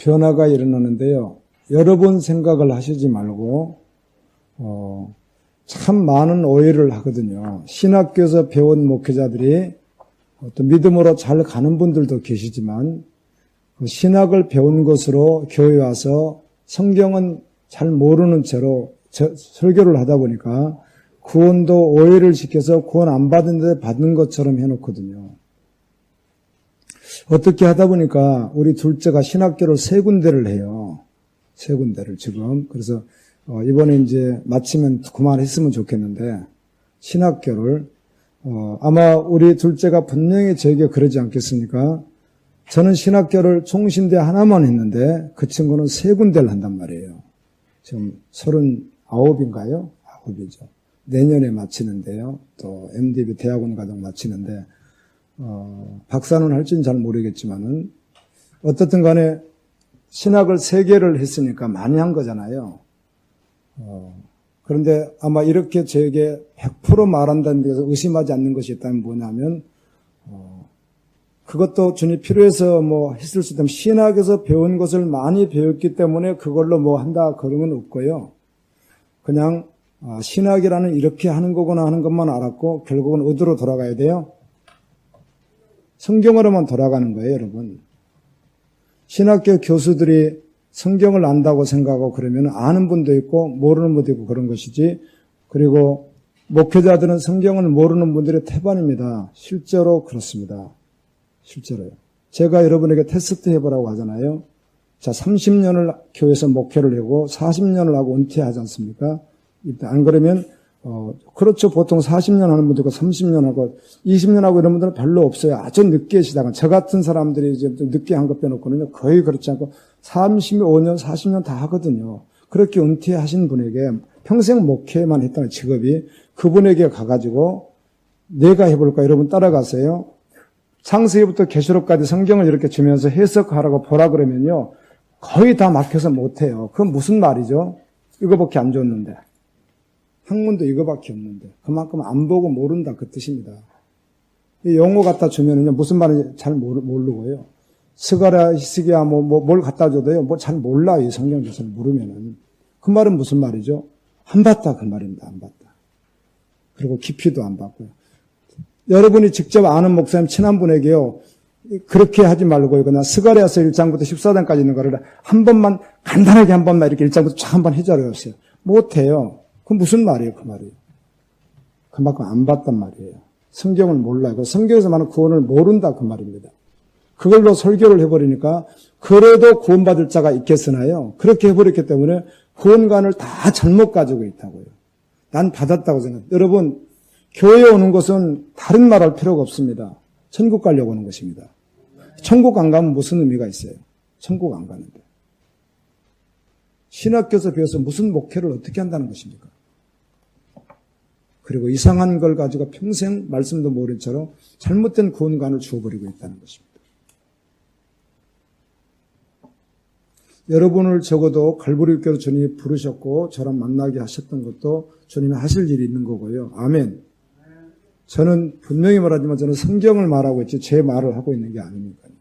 변화가 일어나는데요. 여러 번 생각을 하시지 말고 참 많은 오해를 하거든요. 신학교에서 배운 목회자들이 또 믿음으로 잘 가는 분들도 계시지만 그 신학을 배운 것으로 교회 와서 성경은 잘 모르는 채로 설교를 하다 보니까 구원도 오해를 시켜서 구원 안 받은 데 받는 것처럼 해놓거든요. 어떻게 하다 보니까 우리 둘째가 신학교를 3군데를 해요. 3군데를 지금. 그래서 이번에 이제 마치면 그만했으면 좋겠는데 신학교를 아마 우리 둘째가 분명히 저에게 그러지 않겠습니까? 저는 신학교를 총신대 하나만 했는데 그 친구는 3군데를 한단 말이에요. 지금 39인가요? 9이죠. 내년에 마치는데요. 또 MDB 대학원 가도 마치는데 박사는 할지는 잘 모르겠지만은 어떻든 간에 신학을 3개를 했으니까 많이 한 거잖아요. 그런데 아마 이렇게 저에게 100% 말한다는 데서 의심하지 않는 것이 있다면 뭐냐면 그것도 주님 필요해서 뭐 했을 수 있다면 신학에서 배운 것을 많이 배웠기 때문에 그걸로 뭐 한다 그런 건 없고요. 그냥 신학이라는 이렇게 하는 거구나 하는 것만 알았고 결국은 어디로 돌아가야 돼요? 성경으로만 돌아가는 거예요, 여러분. 신학교 교수들이 성경을 안다고 생각하고 그러면 아는 분도 있고 모르는 분도 있고 그런 것이지. 그리고 목회자들은 성경을 모르는 분들의 태반입니다. 실제로 그렇습니다. 실제로요. 제가 여러분에게 테스트 해보라고 하잖아요. 자, 30년을 교회에서 목회를 하고 40년을 하고 은퇴하지 않습니까? 안 그러면 그렇죠. 보통 40년 하는 분들과 30년 하고 20년 하고 이런 분들은 별로 없어요. 아주 늦게 시작한. 저 같은 사람들이 이제 좀 늦게 한 것 빼놓고는요. 거의 그렇지 않고 35년, 40년 다 하거든요. 그렇게 은퇴하신 분에게 평생 목회만 했다는 직업이 그분에게 가가지고 내가 해볼까 여러분 따라가세요. 창세기부터 계시록까지 성경을 이렇게 주면서 해석하라고 보라 그러면요. 거의 다 막혀서 못해요. 그건 무슨 말이죠? 이거밖에 안 줬는데. 학문도 이거밖에 없는데. 그만큼 안 보고 모른다 그 뜻입니다. 이 용어 갖다 주면은요. 무슨 말인지 잘 모르고요. 스가랴, 히스기야 뭘 갖다 줘도요. 뭐 잘 몰라요. 이 성경 잘 모르면은. 그 말은 무슨 말이죠? 안 봤다 그 말입니다. 안 봤다. 그리고 깊이도 안 봤고요. 여러분이 직접 아는 목사님 친한 분에게요. 그렇게 하지 말고요. 그냥 스가랴서 1장부터 14장까지 있는 거를 한 번만 간단하게 한 번만 이렇게 1장부터 쫙 한 번 해줘요. 못해요. 그 무슨 말이에요? 그 말이. 그만큼 안 봤단 말이에요. 성경을 몰라요. 성경에서 말하는 구원을 모른다 그 말입니다. 그걸로 설교를 해버리니까 그래도 구원받을 자가 있겠으나요. 그렇게 해버렸기 때문에 구원관을 다 잘못 가지고 있다고요. 난 받았다고 생각해요. 여러분 교회에 오는 것은 다른 말 할 필요가 없습니다. 천국 가려고 오는 것입니다. 천국 안 가면 무슨 의미가 있어요? 천국 안 가는데. 신학교에서 배워서 무슨 목회를 어떻게 한다는 것입니까? 그리고 이상한 걸 가지고 평생 말씀도 모른 처럼 잘못된 구원관을 주어버리고 있다는 것입니다. 여러분을 적어도 갈보리교회로 주님이 부르셨고 저랑 만나게 하셨던 것도 주님이 하실 일이 있는 거고요. 아멘. 저는 분명히 말하지만 저는 성경을 말하고 있지 제 말을 하고 있는 게 아니니까요.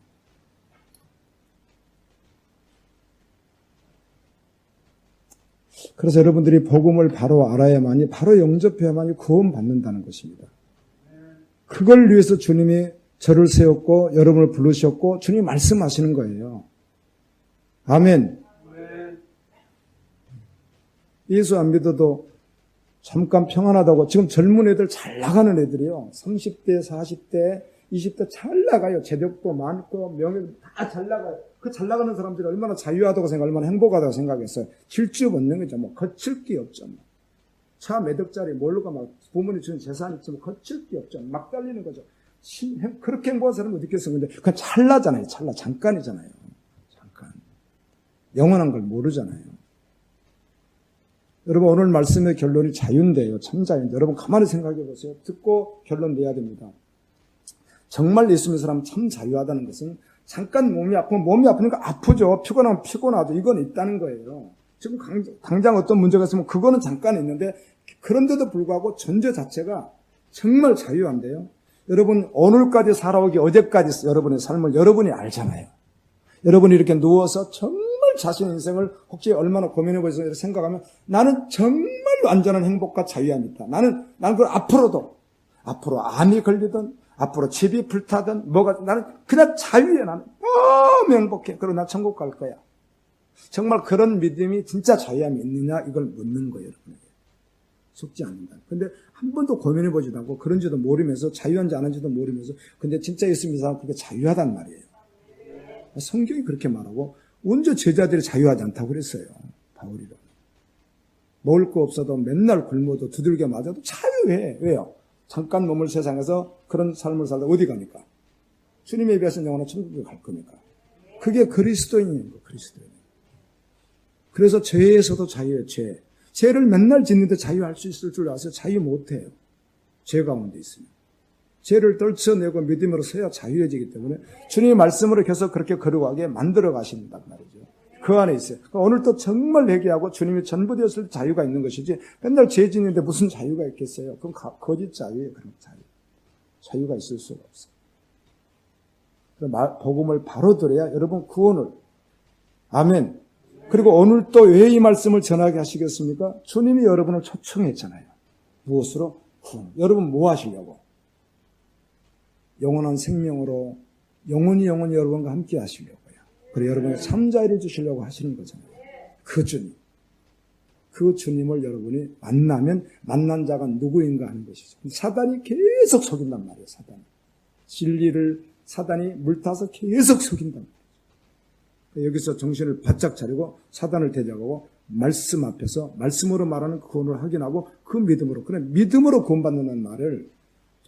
그래서 여러분들이 복음을 바로 알아야만이 바로 영접해야만이 구원받는다는 것입니다. 그걸 위해서 주님이 저를 세웠고 여러분을 부르셨고 주님이 말씀하시는 거예요. 아멘. 예수 안 믿어도 잠깐 평안하다고 지금 젊은 애들 잘 나가는 애들이요. 30대, 40대, 20대 잘 나가요. 재력도 많고 명예도 다 잘 나가요. 그 잘 나가는 사람들이 얼마나 자유하다고 생각, 얼마나 행복하다고 생각했어요. 질주 없는 거죠. 뭐 거칠 게 없죠. 차 몇 억짜리 몰고 막 부모님 주는 재산 있지만 거칠 게 없죠. 막 달리는 거죠. 그렇게 행복한 사람은 어디 있겠어요. 근데 그건 찰나잖아요. 찰나. 잠깐이잖아요. 잠깐. 영원한 걸 모르잖아요. 여러분 오늘 말씀의 결론이 자유인데요. 참 자유인데 여러분 가만히 생각해 보세요. 듣고 결론 내야 됩니다. 정말 예수 믿는 사람은 참 자유하다는 것은 잠깐 몸이 아프니까 아프죠. 피곤하면 피곤하죠. 이건 있다는 거예요. 지금 당장 어떤 문제가 있으면 그거는 잠깐 있는데 그런데도 불구하고 존재 자체가 정말 자유한데요. 여러분 오늘까지 살아오기 어제까지 여러분의 삶을 여러분이 알잖아요. 여러분이 이렇게 누워서 정말 자신의 인생을 혹시 얼마나 고민해 보셔서 생각하면 나는 정말 완전한 행복과 자유함이 있다. 나는 그걸 앞으로 암이 걸리든 앞으로 집이 불타든 나는 그냥 자유해. 나는 너무 행복해. 그리고 나 천국 갈 거야. 정말 그런 믿음이 진짜 자유함이 있느냐 이걸 묻는 거예요. 여러분에게. 속지 않는다. 근데 한 번도 고민해 보지도 않고 그런지도 모르면서 자유한지 아닌지도 모르면서 근데 진짜 예수 믿는 사람은 그게 자유하단 말이에요. 성경이 그렇게 말하고 언제 제자들이 자유하지 않다고 그랬어요. 바울이라. 먹을 거 없어도 맨날 굶어도 두들겨 맞아도 자유해. 왜요? 잠깐 머물 세상에서 그런 삶을 살다 어디 갑니까? 주님에 비해서 영원한 천국에 갈 거니까. 그게 그리스도인인 거예요. 그리스도인. 그래서 죄에서도 자유해요. 죄를 맨날 짓는데 자유할 수 있을 줄 아세요? 자유 못해요. 죄 가운데 있으면. 죄를 떨쳐내고 믿음으로 서야 자유해지기 때문에 주님의 말씀으로 계속 그렇게 거룩하게 만들어 가신단 말이죠. 그 안에 있어요. 그러니까 오늘도 정말 회개하고 주님이 전부 되었을 때 자유가 있는 것이지 맨날 죄 짓는데 무슨 자유가 있겠어요? 그건 거짓 자유예요. 그런 자유. 자유가 있을 수가 없어요. 복음을 바로 들어야 여러분 구원을. 아멘. 그리고 오늘 또 왜 이 말씀을 전하게 하시겠습니까? 주님이 여러분을 초청했잖아요. 무엇으로? 구원. 여러분 뭐 하시려고? 영원한 생명으로 영원히 여러분과 함께 하시려고요. 그리고 여러분의 참자유를 주시려고 하시는 거잖아요. 그 주님. 그 주님을 여러분이 만나면 만난 자가 누구인가 하는 것이죠. 사단이 계속 속인단 말이에요. 진리를 사단이 물타서 계속 속인단 말이에요. 여기서 정신을 바짝 차리고 사단을 대적하고 말씀 앞에서 말씀으로 말하는 구원을 확인하고 그 믿음으로. 그래 믿음으로 구원받는다는 말을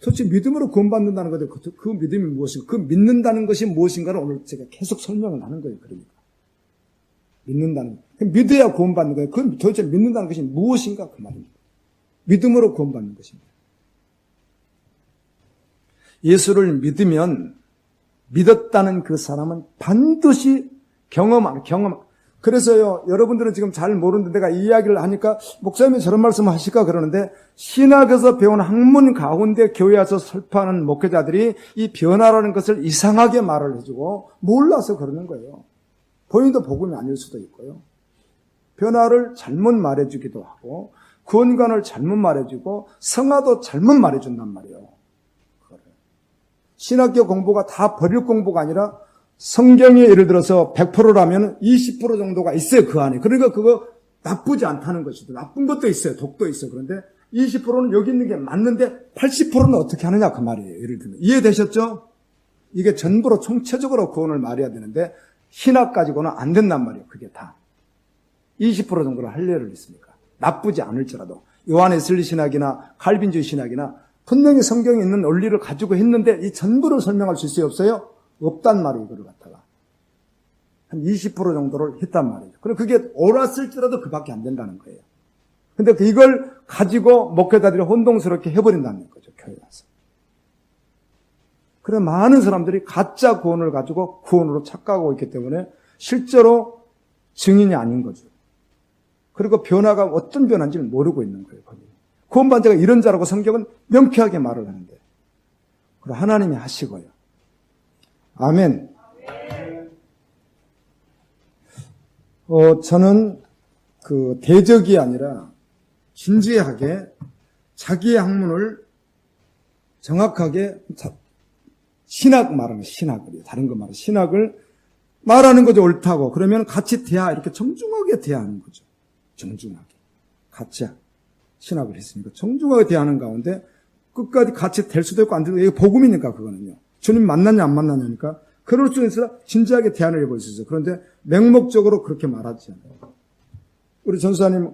도대체 믿음으로 구원받는다는 것들 그 믿음이 무엇인가? 그 믿는다는 것이 무엇인가를 오늘 제가 계속 설명을 하는 거예요. 그러니까 믿는다는 거. 믿어야 구원받는 거예요. 그 도대체 믿는다는 것이 무엇인가 그 말입니다. 믿음으로 구원받는 것입니다. 예수를 믿으면 믿었다는 그 사람은 반드시 경험. 그래서요, 여러분들은 지금 잘 모르는데 내가 이 이야기를 하니까 목사님이 저런 말씀을 하실까 그러는데 신학에서 배운 학문 가운데 교회 와서 설파하는 목회자들이 이 변화라는 것을 이상하게 말을 해주고 몰라서 그러는 거예요. 본인도 복음이 아닐 수도 있고요. 변화를 잘못 말해주기도 하고 구원관을 잘못 말해주고 성화도 잘못 말해준단 말이에요. 신학교 공부가 다 버릴 공부가 아니라 성경에 예를 들어서 100%라면 20% 정도가 있어요, 그 안에. 그러니까 그거 나쁘지 않다는 것이죠. 나쁜 것도 있어요, 독도 있어요. 그런데 20%는 여기 있는 게 맞는데 80%는 어떻게 하느냐, 그 말이에요. 예를 들면. 이해되셨죠? 이게 전부로 총체적으로 구원을 말해야 되는데 신학 가지고는 안 된단 말이에요, 그게 다. 20% 정도로 할례를 했으니까. 나쁘지 않을지라도. 요한웨슬리 신학이나 칼빈주의 신학이나 분명히 성경에 있는 원리를 가지고 했는데 이 전부를 설명할 수 있어요, 없어요? 없단 말이에요, 이거를 갖다가. 한 20% 정도를 했단 말이죠. 그럼 그게 옳았을지라도 그밖에 안 된다는 거예요. 근데 이걸 가지고 목회자들이 혼동스럽게 해버린다는 거죠, 교회 와서. 그래, 많은 사람들이 가짜 구원을 가지고 구원으로 착각하고 있기 때문에 실제로 증인이 아닌 거죠. 그리고 변화가 어떤 변화인지를 모르고 있는 거예요, 거기. 구원받은 자가 이런 자라고 성경은 명쾌하게 말을 하는데. 그리고 하나님이 하시고요. 아멘. 저는 그 대적이 아니라 진지하게 자기의 학문을 정확하게 신학 말하는 신학을 다른 거 말하는 신학을 말하는 거죠. 옳다고. 그러면 같이 이렇게 정중하게 대하는 거죠. 정중하게. 같이 신학을 했으니까 정중하게 대하는 가운데 끝까지 같이 될 수도 있고 안 되도 있고 이게 복음이니까 그거는요. 주님 만났냐 안 만났냐니까 그럴 수 있어 진지하게 대안을 해볼 수 있어요. 그런데 맹목적으로 그렇게 말하지 않아요. 우리 전수사님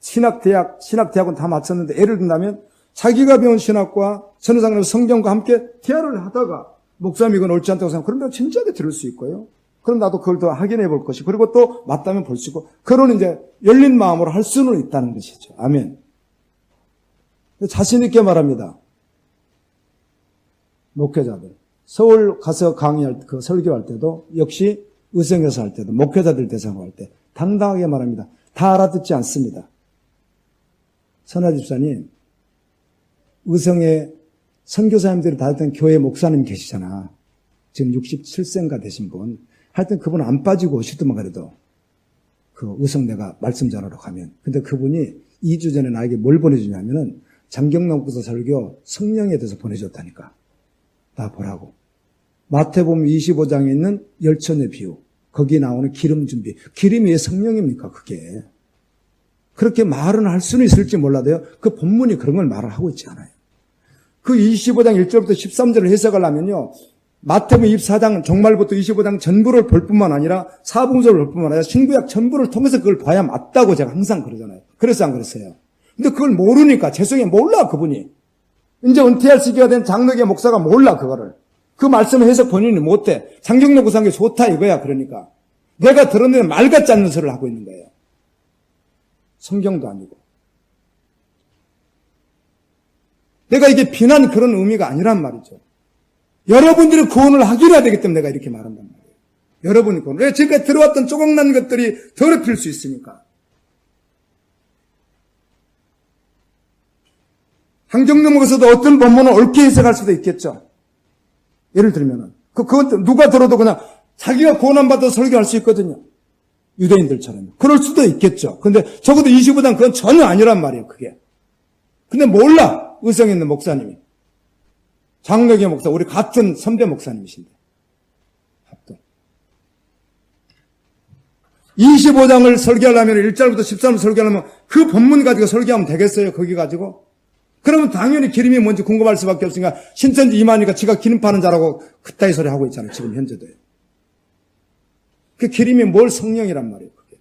신학대학은 다 마쳤는데 예를 든다면 자기가 배운 신학과 전우상님 성경과 함께 대화를 하다가 목사님 이건 옳지 않다고 생각하면 그러면 진지하게 들을 수 있고요. 그럼 나도 그걸 더 확인해 볼 것이고 그리고 또 맞다면 볼 수 있고 그런 이제 열린 마음으로 할 수는 있다는 것이죠. 아멘. 자신 있게 말합니다. 목회자들. 서울 가서 강의할 그 설교할 때도 역시 의성에서 할 때도 목회자들 대상으로 할 때 당당하게 말합니다. 다 알아듣지 않습니다. 선화 집사님, 의성에 선교사님들이 다녔던 교회 목사님 계시잖아. 지금 67세인가 되신 분. 하여튼 그분 안 빠지고 오시더만 그래도 그 의성 내가 말씀 전하러 가면. 근데 그분이 2주 전에 나에게 뭘 보내주냐면은 장경남부서 설교 성령에 대해서 보내줬다니까. 나 보라고. 마태복음 25장에 있는 열천의 비유. 거기 나오는 기름 준비. 기름이 왜 성령입니까 그게. 그렇게 말은 할 수는 있을지 몰라도요. 그 본문이 그런 걸 말을 하고 있지 않아요. 그 25장 1절부터 13절을 해석을 하면요. 마태복음 24장 종말부터 25장 전부를 볼 뿐만 아니라 사복음서를 볼 뿐만 아니라 신구약 전부를 통해서 그걸 봐야 맞다고 제가 항상 그러잖아요. 그래서 안 그랬어요. 근데 그걸 모르니까 죄송해요. 몰라 그분이. 이제 은퇴할 시기가 된 장로계 목사가 몰라 그거를. 그 말씀을 해석 본인이 못해. 장경록 구상이 좋다 이거야 그러니까. 내가 들었는데 말 같지 않는 소리를 하고 있는 거예요. 성경도 아니고. 내가 이게 비난 그런 의미가 아니란 말이죠. 여러분들이 구원을 하기로 해야 되기 때문에 내가 이렇게 말한단 말이에요. 여러분이 구원. 왜 지금까지 들어왔던 조각난 것들이 더럽힐 수 있으니까. 한경영목에서도 어떤 본문을 옳게 해석할 수도 있겠죠. 예를 들면은 그건 누가 들어도 그냥 자기가 구원 받아 설교할 수 있거든요. 유대인들처럼. 그럴 수도 있겠죠. 근데 적어도 25장 그건 전혀 아니란 말이에요. 그게. 근데 몰라. 의성에 있는 목사님이. 장로계 목사, 우리 같은 선배 목사님이신데. 합동. 25장을 설교하려면 1절부터 13절 설교하려면 그 본문 가지고 설교하면 되겠어요? 거기 가지고? 그러면 당연히 기름이 뭔지 궁금할 수밖에 없으니까 신천지 이만희가 지가 기름 파는 자라고 그따위 소리 하고 있잖아요. 지금 현재도요. 그 기름이 뭘 성령이란 말이에요. 그게.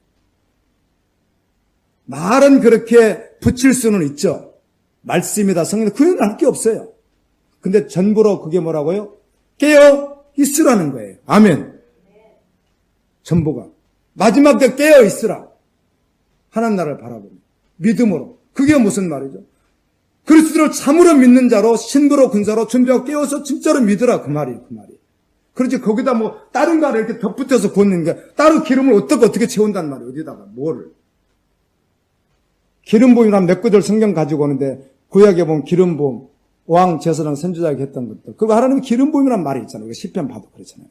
말은 그렇게 붙일 수는 있죠. 말씀이다 성령 그건 할 게 없어요. 근데 전부로 그게 뭐라고요? 깨어 있으라는 거예요. 아멘. 전부가. 마지막 때 깨어 있으라. 하나님 나라를 바라보며 믿음으로. 그게 무슨 말이죠? 그리스도를 참으로 믿는 자로 신부로 군사로 준비하고 깨어서 진짜로 믿으라 그 말이에요. 그 말이. 그렇지 거기다 뭐 다른 거를 이렇게 덧붙여서 붓는 게 따로 기름을 어떻게 채운단 말이에요. 어디다가 뭐를. 기름 부음이란 몇 구절 성경 가지고 오는데 구약에 보면 기름 부음 왕 제사장 선지자에게 했던 것들. 그거 하나님이 기름 부음이란 말이 있잖아요. 시편 봐도 그렇잖아요.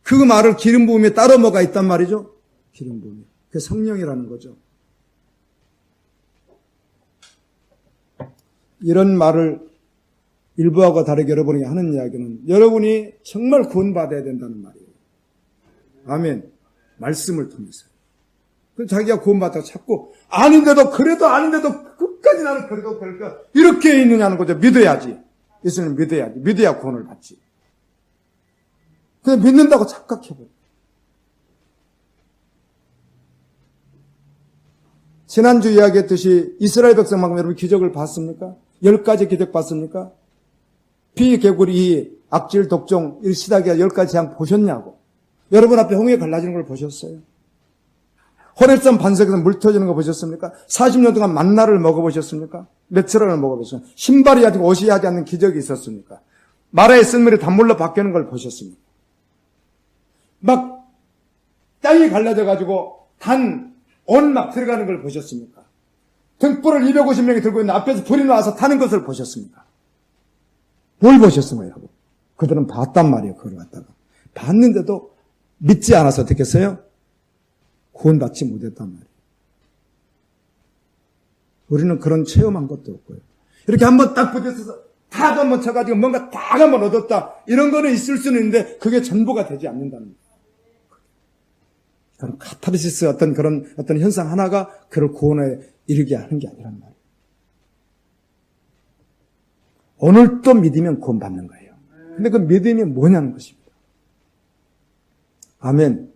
그 말을 기름 부음에 따로 뭐가 있단 말이죠? 기름 부음이. 그게 성령이라는 거죠. 이런 말을 일부하고 다르게 여러분이 하는 이야기는 여러분이 정말 구원받아야 된다는 말이에요. 아멘. 말씀을 통해서. 자기가 구원받다가 자꾸 아닌데도 그래도 아닌데도 끝까지 나는 그래도 그럴까 이렇게 있느냐는 거죠. 믿어야지. 예수님 믿어야지. 믿어야 구원을 받지. 그냥 믿는다고 착각해버려. 지난주 이야기했듯이 이스라엘 백성만큼 여러분 기적을 봤습니까? 10가지 기적 봤습니까? 피, 개구리, 악질, 독종, 일시다기가 10가지 재앙 보셨냐고. 여러분 앞에 홍해 갈라지는 걸 보셨어요? 호렙산 반석에서 물 터지는 거 보셨습니까? 40년 동안 만나를 먹어보셨습니까? 메추라를 먹어보셨습니까? 신발이 아직 옷이 하지 않는 기적이 있었습니까? 마라의 쓴물이 단물로 바뀌는 걸 보셨습니까? 막 땅이 갈라져가지고 옷 막 들어가는 걸 보셨습니까? 등불을 250명이 들고 있는 앞에서 불이 나와서 타는 것을 보셨습니까? 뭘 보셨습니까, 여러분? 그들은 봤단 말이에요, 그걸 갖다가. 봤는데도 믿지 않아서 어떻게 했어요? 구원받지 못했단 말이에요. 우리는 그런 체험한 것도 없고요. 이렇게 한번 딱 부딪혀서 탁 한번 쳐가지고 뭔가 딱 한번 얻었다. 이런 거는 있을 수는 있는데 그게 전부가 되지 않는다는 거예요. 그런 카타르시스 어떤 현상 하나가 그를 구원에 이르게 하는 게 아니란 말이에요. 오늘 또 믿으면 구원받는 거예요. 근데 그 믿음이 뭐냐는 것입니다. 아멘.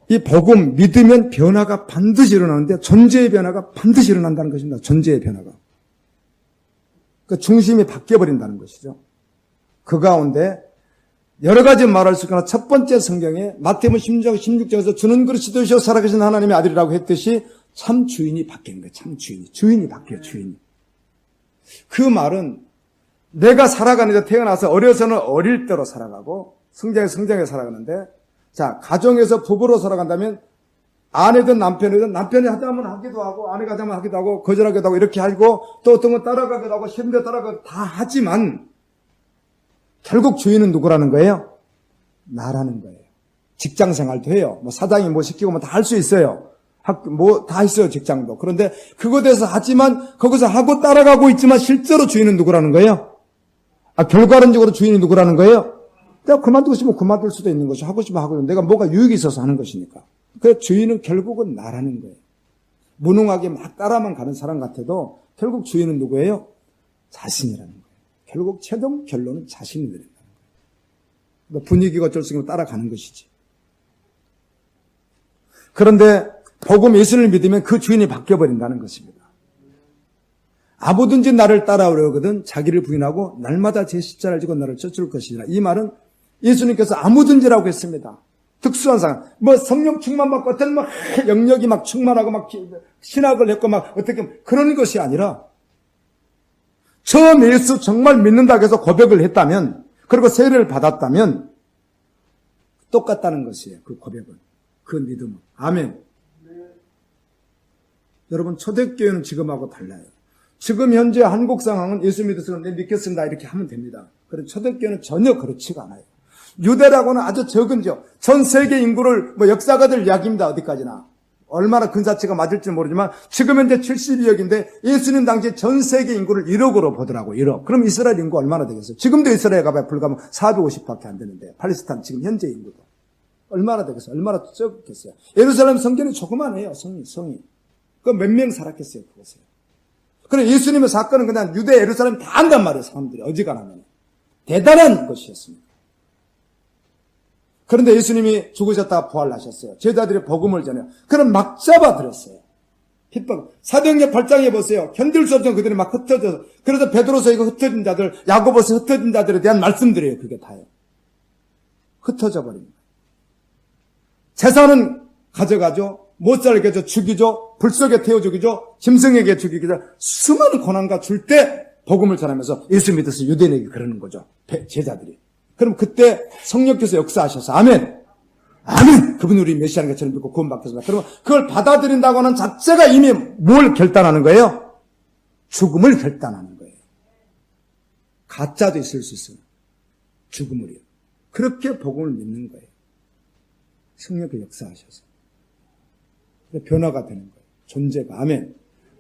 이 복음, 믿으면 변화가 반드시 일어나는데 존재의 변화가 반드시 일어난다는 것입니다. 존재의 변화가. 그 중심이 바뀌어버린다는 것이죠. 그 가운데 여러 가지 말할 수 있거나 첫 번째 성경에 마태복음 16장에서 주는 그리스도시요 살아계신 하나님의 아들이라고 했듯이 참 주인이 바뀌는 거예요. 참 주인이. 주인이 바뀌어요. 주인이. 그 말은 내가 살아가는데 태어나서 어려서는 어릴 때로 살아가고 성장에 살아가는데 자, 가정에서 부부로 살아간다면 아내든 남편이든 남편이 하자면 하기도 하고 아내가 하자면 하기도 하고 거절하기도 하고 이렇게 하고 또 어떤 건 따라가기도 하고 힘들어 따라가기도 다 하지만 결국 주인은 누구라는 거예요? 나라는 거예요. 직장 생활도 해요. 뭐 사장이 뭐 시키고 뭐 다 할 수 있어요. 뭐 다 있어요, 직장도. 그런데 그거에 대해서 하지만 거기서 하고 따라가고 있지만 실제로 주인은 누구라는 거예요? 결과론적으로 주인이 누구라는 거예요? 내가 그만두고 싶으면 그만둘 수도 있는 것이 하고 싶으면 하고 내가 뭐가 유익이 있어서 하는 것이니까. 그 주인은 결국은 나라는 거예요. 무능하게 막 따라만 가는 사람 같아도 결국 주인은 누구예요? 자신이라는 거예요. 결국 최종 결론은 자신이 내린다는 거예요. 분위기가 어쩔 수 없이 따라가는 것이지. 그런데 복음 예수를 믿으면 그 주인이 바뀌어버린다는 것입니다. 아무든지 나를 따라오려거든 자기를 부인하고 날마다 제 십자가를 지고 나를 쫓을 것이라. 이 말은 예수님께서 아무든지라고 했습니다. 특수한 상황, 뭐 성령 충만받고 어떤 뭐 영역이 막 충만하고 막 신학을 했고 막 어떻게 그런 것이 아니라 처음 예수 정말 믿는다고 해서 고백을 했다면 그리고 세례를 받았다면 똑같다는 것이에요. 그 고백은, 그 믿음은. 아멘. 여러분 초대교회는 지금하고 달라요. 지금 현재 한국 상황은 예수 믿어서 내 믿겠습니다 이렇게 하면 됩니다. 그런데 초대교회는 전혀 그렇지가 않아요. 유대라고는 아주 적은 지역, 전 세계 인구를 뭐 역사가들 이야기입니다. 어디까지나. 얼마나 근사치가 맞을지 모르지만 지금 현재 72억인데 예수님 당시에 전 세계 인구를 1억으로 보더라고요. 1억. 그럼 이스라엘 인구 얼마나 되겠어요? 지금도 이스라엘 가봐야 불과 450밖에 안 되는데 팔레스타인 지금 현재 인구도. 얼마나 되겠어요? 얼마나 적겠어요? 예루살렘 성전이 조그만해요. 성이. 그 몇 명 살았겠어요? 그것에. 그래 예수님의 사건은 그냥 유대 예루살렘 다 한단 말이에요. 사람들이 어지간하면. 대단한 것이었습니다. 그런데 예수님이 죽으셨다가 부활하셨어요. 제자들이 복음을 전해요. 그럼 막 잡아들였어요. 핍박. 사도행전 8장에 보세요. 견딜 수 없는 그들이 막 흩어져서. 그래서 베드로서 이거 흩어진 자들, 야고보서 흩어진 자들에 대한 말씀들이에요. 그게 다요. 흩어져 버립니다. 재산은 가져가죠. 못 살게 해서 죽이죠. 불 속에 태워 죽이죠. 짐승에게 죽이죠. 수많은 고난과 줄 때 복음을 전하면서 예수 믿어서 유대인에게 그러는 거죠. 제자들이. 그럼 그때 성령께서 역사하셔서 아멘. 아멘. 그분이 우리 메시아인 것처럼 믿고 구원받겠습니다. 그러면 그걸 받아들인다고 하는 자체가 이미 뭘 결단하는 거예요? 죽음을 결단하는 거예요. 가짜도 있을 수 있어요. 죽음을요. 그렇게 복음을 믿는 거예요. 성령께서 역사하셔서. 변화가 되는 거예요. 존재가. 아멘.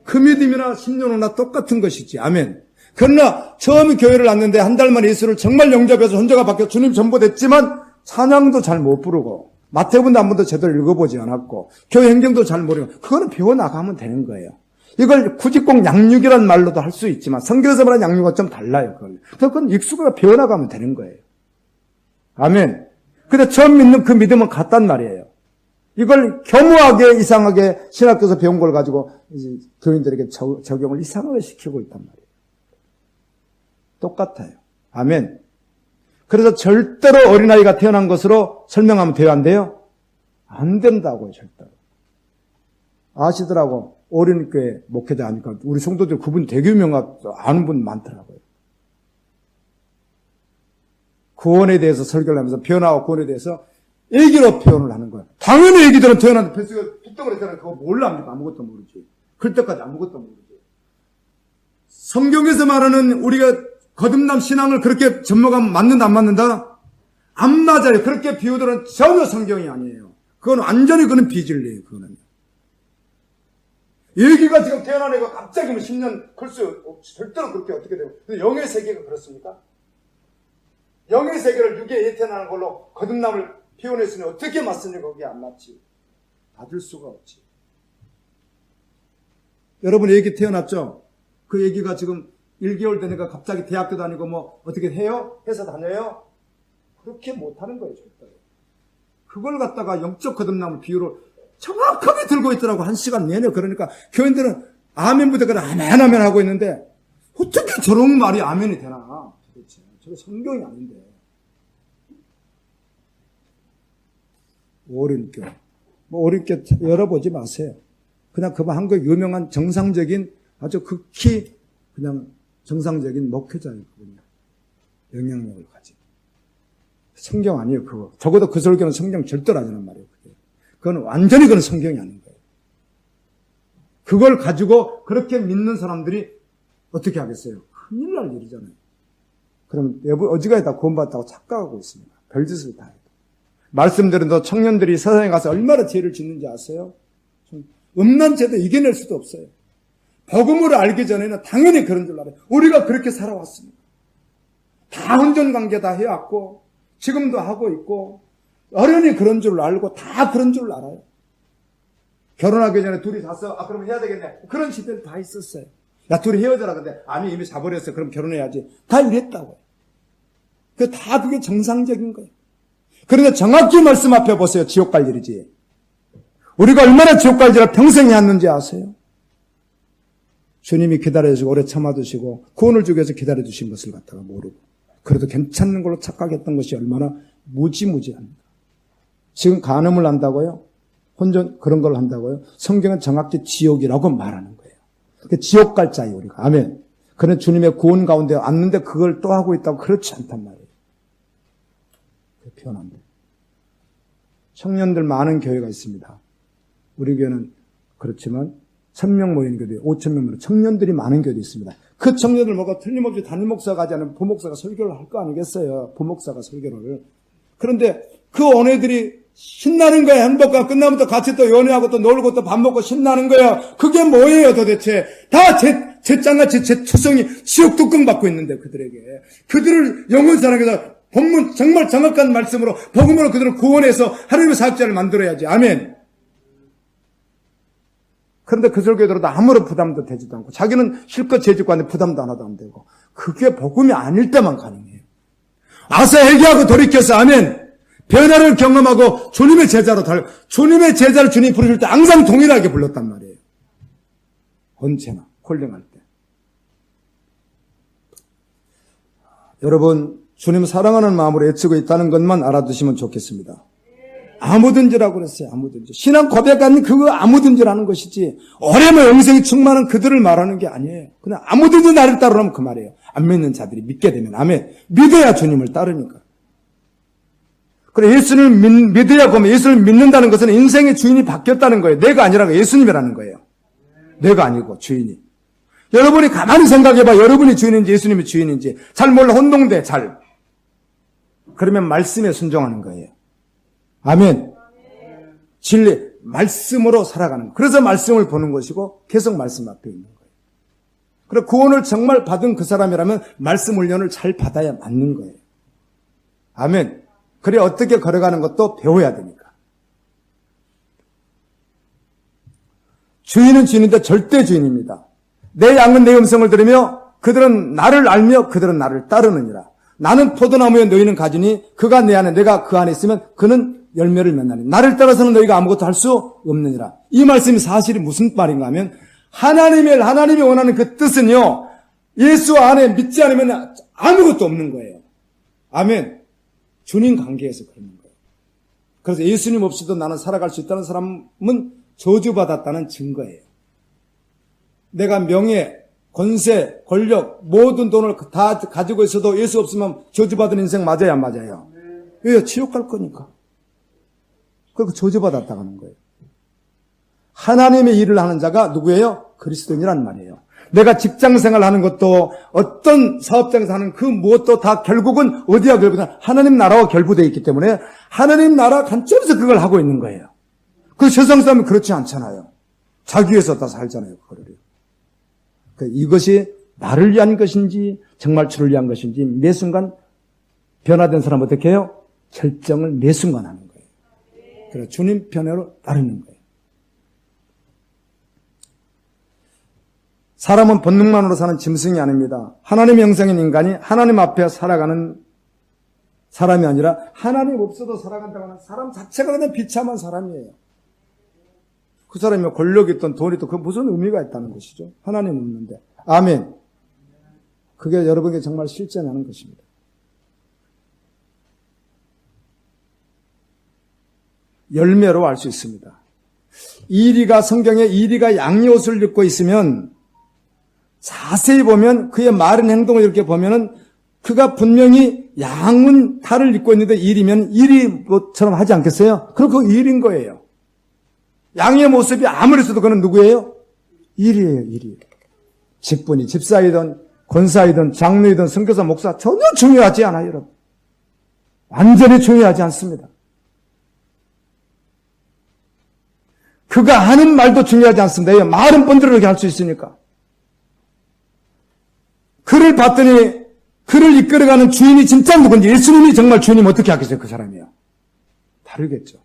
그 믿음이나 10년 후나 똑같은 것이지. 아멘. 그러나 처음 교회를 왔는데 한 달 만에 예수를 정말 영접해서 혼자가 바뀌어 주님 전보됐지만 찬양도 잘 못 부르고 마태복음도 한 번도 제대로 읽어보지 않았고 교회 행정도 잘 모르고 그거는 배워나가면 되는 거예요. 이걸 굳이 꼭 양육이란 말로도 할 수 있지만 성경에서 말하는 양육은 좀 달라요. 그건 익숙하게 배워나가면 되는 거예요. 아멘. 근데 처음 믿는 그 믿음은 같단 말이에요. 이걸 교묘하게 이상하게 신학교에서 배운 걸 가지고 이제 교인들에게 적용을 이상하게 시키고 있단 말이에요. 똑같아요. 아멘. 그래서 절대로 어린아이가 태어난 것으로 설명하면 돼요, 안 돼요? 안 된다고요, 절대로. 아시더라고. 어린이교회 목회자 하니까 우리 성도들 그분 되게 유명하고 아는 분 많더라고요. 구원에 대해서 설교를 하면서 변화와 구원에 대해서 얘기로 표현을 하는 거예요. 당연히 애기들은 태어났는데 뱃속에 핏덩어리 태어났는데 그거 몰랍니까? 아무것도 모르지. 클 때까지 아무것도 모르지. 성경에서 말하는 우리가 거듭남 신앙을 그렇게 접목하면 맞는다 안 맞는다? 안 맞아요. 그렇게 비유들은 전혀 성경이 아니에요. 그건 완전히 그는 비진리예요. 그거는. 얘기가 지금 태어난 애가 갑자기 10년 클 수 없이 절대로 그렇게 어떻게 돼요? 근데 영의 세계가 그렇습니까? 영의 세계를 육에 태어나는 걸로 거듭남을 표현했으니 어떻게 맞습니까? 거기에 안 맞지. 받을 수가 없지. 여러분 애기 태어났죠? 그 애기가 지금 1개월 되니까 갑자기 대학교 다니고 뭐 어떻게 해요? 회사 다녀요? 그렇게 못하는 거예요. 절대로. 그걸 갖다가 영적 거듭남을 비유로 정확하게 들고 있더라고. 1시간 내내. 그러니까 교인들은 아멘부터 그냥 아멘 하고 있는데 어떻게 저런 말이 아멘이 되나? 도대체. 저게 성경이 아닌데. 오륜교. 뭐 오륜교 열어보지 마세요. 그냥 그만 한국 유명한 정상적인 아주 극히 그냥 정상적인 목회자예요. 그분이. 영향력을 가진. 성경 아니에요. 그거. 적어도 그 설교는 성경 절대로 아니란 말이에요. 그건 완전히 그건 성경이 아닌 거예요. 그걸 가지고 그렇게 믿는 사람들이 어떻게 하겠어요? 큰일 날 일이잖아요. 그럼 어지간히 다 구원받았다고 착각하고 있습니다. 별짓을 다 해도. 말씀드린 청년들이 세상에 가서 얼마나 죄를 짓는지 아세요? 음란 죄도 이겨낼 수도 없어요. 복음을 알기 전에는 당연히 그런 줄 알아요. 우리가 그렇게 살아왔습니다. 다 혼전관계 다 해왔고 지금도 하고 있고 어른이 그런 줄 알고 다 그런 줄 알아요. 결혼하기 전에 둘이 잤어. 그럼 해야 되겠네. 그런 시대를 다 있었어요. 야, 둘이 헤어져라. 근데 아니 이미 자버렸어. 그럼 결혼해야지. 다 이랬다고요. 그게 정상적인 거예요. 그런데 정확히 말씀 앞에 보세요. 지옥 갈 일이지. 우리가 얼마나 지옥 갈 일을 평생 해왔는지 아세요? 주님이 기다려주시고 오래 참아두시고 구원을 주기 위해서 기다려주신 것을 갖다가 모르고 그래도 괜찮은 걸로 착각했던 것이 얼마나 무지무지합니다. 지금 간음을 한다고요? 혼전 그런 걸 한다고요? 성경은 정확히 지옥이라고 말하는 거예요. 지옥 갈 자예요, 우리가. 아멘. 그는 주님의 구원 가운데 앉는데 그걸 또 하고 있다고 그렇지 않단 말이에요. 표현합니다. 청년들 많은 교회가 있습니다. 우리 교회는 그렇지만 1000명 모이는 교회, 5000명 모이는 청년들이 많은 교회도 있습니다. 그 청년들 뭐가 틀림없이 담임 목사가 하지 않으면 부목사가 설교를 할 거 아니겠어요? 부목사가 설교를. 그런데 그 언어들이 신나는 거야. 행복과 끝나면 또 같이 또 연애하고 또 놀고 또 밥 먹고 신나는 거야. 그게 뭐예요 도대체? 다 제 짱같이 제 투성이 지옥 뚜껑 받고 있는데 그들에게. 그들을 영혼 사랑해서 본문 정말 정확한 말씀으로 복음으로 그들을 구원해서 하나님의 사역자를 만들어야지. 아멘. 그런데 그 설교 들어도 아무런 부담도 되지도 않고 자기는 실컷 죄짓고 하는데 부담도 하나도 안 되고 그게 복음이 아닐 때만 가능해요. 아사 회개하고 돌이켜서 아멘. 변화를 경험하고 주님의 제자로 주님의 제자를 주님 부르실 때 항상 동일하게 불렀단 말이에요. 언제나 콜링할 때. 여러분 주님 사랑하는 마음으로 애쓰고 있다는 것만 알아두시면 좋겠습니다. 아무든지라고 그랬어요. 아무든지. 신앙 고백하는 그거 아무든지라는 것이지 오래만 영생이 충만한 그들을 말하는 게 아니에요. 그냥 아무든지 나를 따르라면 그 말이에요. 안 믿는 자들이 믿게 되면 아멘. 믿어야 주님을 따르니까. 그래 예수를 믿어야 보면 예수를 믿는다는 것은 인생의 주인이 바뀌었다는 거예요. 내가 아니라 예수님이라는 거예요. 내가 아니고 주인이. 여러분이 가만히 생각해봐. 여러분이 주인인지 예수님이 주인인지. 잘 몰라. 혼동돼. 잘. 그러면 말씀에 순종하는 거예요. 아멘. 진리, 말씀으로 살아가는 거예요. 그래서 말씀을 보는 것이고 계속 말씀 앞에 있는 거예요. 그래 구원을 정말 받은 그 사람이라면 말씀 훈련을 잘 받아야 맞는 거예요. 아멘. 그래 어떻게 걸어가는 것도 배워야 되니까. 주인은 주인인데 절대 주인입니다. 내 양은 내 음성을 들으며 그들은 나를 알며 그들은 나를 따르느니라. 나는 포도나무에 너희는 가지니 그가 내 안에 내가 그 안에 있으면 그는 열매를 맺나니 나를 따라서는 너희가 아무것도 할 수 없느니라. 이 말씀이 사실이 무슨 말인가 하면 하나님이 원하는 그 뜻은요. 예수 안에 믿지 않으면 아무것도 없는 거예요. 아멘. 주님 관계에서 그러는 거예요. 그래서 예수님 없이도 나는 살아갈 수 있다는 사람은 저주받았다는 증거예요. 내가 명예, 권세, 권력, 모든 돈을 다 가지고 있어도 예수 없으면 저주받은 인생 맞아요, 안 맞아요? 왜요? 지옥 갈 거니까. 그리고 저주받았다고 하는 거예요. 하나님의 일을 하는 자가 누구예요? 그리스도인이란 말이에요. 내가 직장생활 하는 것도 어떤 사업장에서 하는 그 무엇도 다 결국은 어디와 결부다? 하나님 나라와 결부되어 있기 때문에 하나님 나라 관점에서 그걸 하고 있는 거예요. 그 세상 사람은 그렇지 않잖아요. 자기 위해서 다 살잖아요. 그거를요. 이것이 나를 위한 것인지 정말 주를 위한 것인지 매 순간 변화된 사람 어떻게 해요? 결정을 매 순간 하는 거예요. 그래서 주님 편으로 따르는 거예요. 사람은 본능만으로 사는 짐승이 아닙니다. 하나님의 형상인 인간이 하나님 앞에 살아가는 사람이 아니라 하나님 없어도 살아간다고 하는 사람 자체가 그냥 비참한 사람이에요. 그 사람이 권력이 있던 돈이 있던 그 무슨 의미가 있다는 것이죠. 하나님 없는데. 아멘. 그게 여러분에게 정말 실제라는 것입니다. 열매로 알 수 있습니다. 이리가 성경에 이리가 양의 옷을 입고 있으면 자세히 보면 그의 말은 행동을 이렇게 보면은 그가 분명히 양은 탈을 입고 있는데 일이면 일이처럼 하지 않겠어요? 그럼 그거 일인 거예요. 양의 모습이 아무리 써도 그는 누구예요? 일이에요, 일이. 집분이 집사이든 권사이든 장로이든 선교사 목사 전혀 중요하지 않아요, 여러분. 완전히 중요하지 않습니다. 그가 하는 말도 중요하지 않습니다. 말은 번들어게 할 수 있으니까. 그를 봤더니 그를 이끌어가는 주인이 진짜 누군지, 예수님이 정말 주인이면 어떻게 하겠어요, 그 사람이요? 다르겠죠.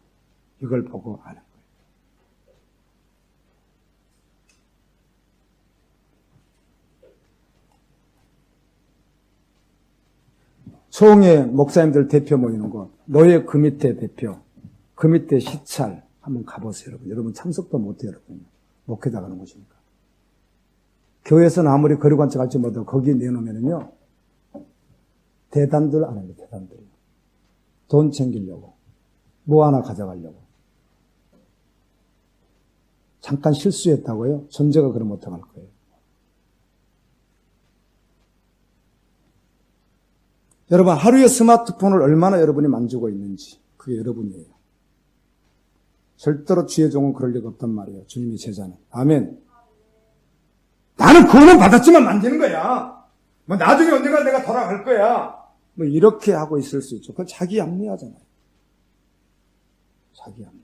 이걸 보고 아는 거예요. 소홍의 목사님들 대표 모이는 거, 노예 그 밑에 대표, 그 밑에 시찰 한번 가보세요, 여러분. 여러분 참석도 못해요, 여러분. 목회자 가는 곳이니까. 교회에서는 아무리 거리관 척 할지 못해도 거기 내놓으면요, 대단들 안 합니다, 대단들. 돈 챙기려고. 뭐 하나 가져가려고. 잠깐 실수했다고요? 존재가 그럼 못할 거예요. 여러분, 하루에 스마트폰을 얼마나 여러분이 만지고 있는지, 그게 여러분이에요. 절대로 주의 종은 그럴 리가 없단 말이에요. 주님의 제자는. 아멘. 나는 구원은 받았지만 만지는 거야. 뭐 나중에 언젠가 내가 돌아갈 거야. 뭐 이렇게 하고 있을 수 있죠. 그건 자기 합리화잖아요. 자기 합리화.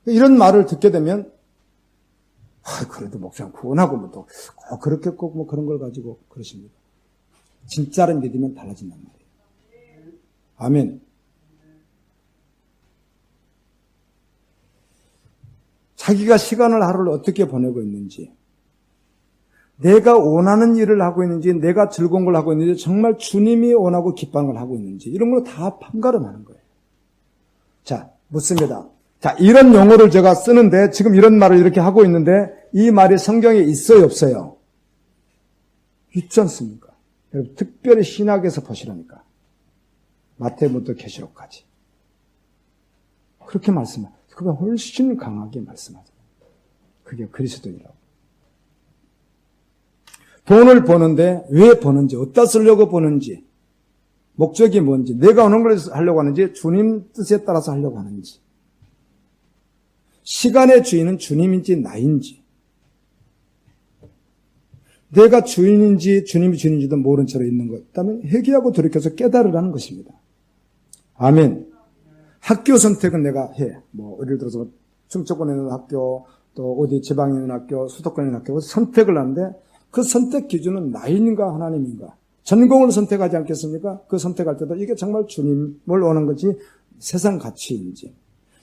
이런 말을 듣게 되면, 그래도 목사님 구원하고 뭐 또 그렇게 꼭 뭐 그런 걸 가지고 그러십니다. 진짜를 믿으면 달라진단 말이에요. 아멘. 자기가 시간을 하루를 어떻게 보내고 있는지, 내가 원하는 일을 하고 있는지, 내가 즐거운 걸 하고 있는지, 정말 주님이 원하고 기뻐하는 걸 하고 있는지, 이런 걸 다 판가름하는 거예요. 자, 묻습니다. 자, 이런 용어를 제가 쓰는데, 지금 이런 말을 이렇게 하고 있는데, 이 말이 성경에 있어요, 없어요? 있지 않습니까? 여러분, 특별히 신학에서 보시라니까. 마태부터 계시록까지. 그렇게 말씀하세요. 그게 훨씬 강하게 말씀하죠. 그게 그리스도인이라고. 돈을 버는데 왜 버는지, 어디다 쓰려고 버는지, 목적이 뭔지, 내가 어느 걸 하려고 하는지, 주님 뜻에 따라서 하려고 하는지, 시간의 주인은 주님인지 나인지, 내가 주인인지 주님이 주인인지도 모른 채로 있는 것, 그다음에 회개하고 돌이켜서 깨달으라는 것입니다. 아멘. 학교 선택은 내가 해. 뭐 예를 들어서 충청권에 있는 학교, 또 어디 지방에 있는 학교, 수도권에 있는 학교 선택을 하는데 그 선택 기준은 나인가 하나님인가? 전공을 선택하지 않겠습니까? 그 선택할 때도 이게 정말 주님을 원하는 건지 세상 가치인지,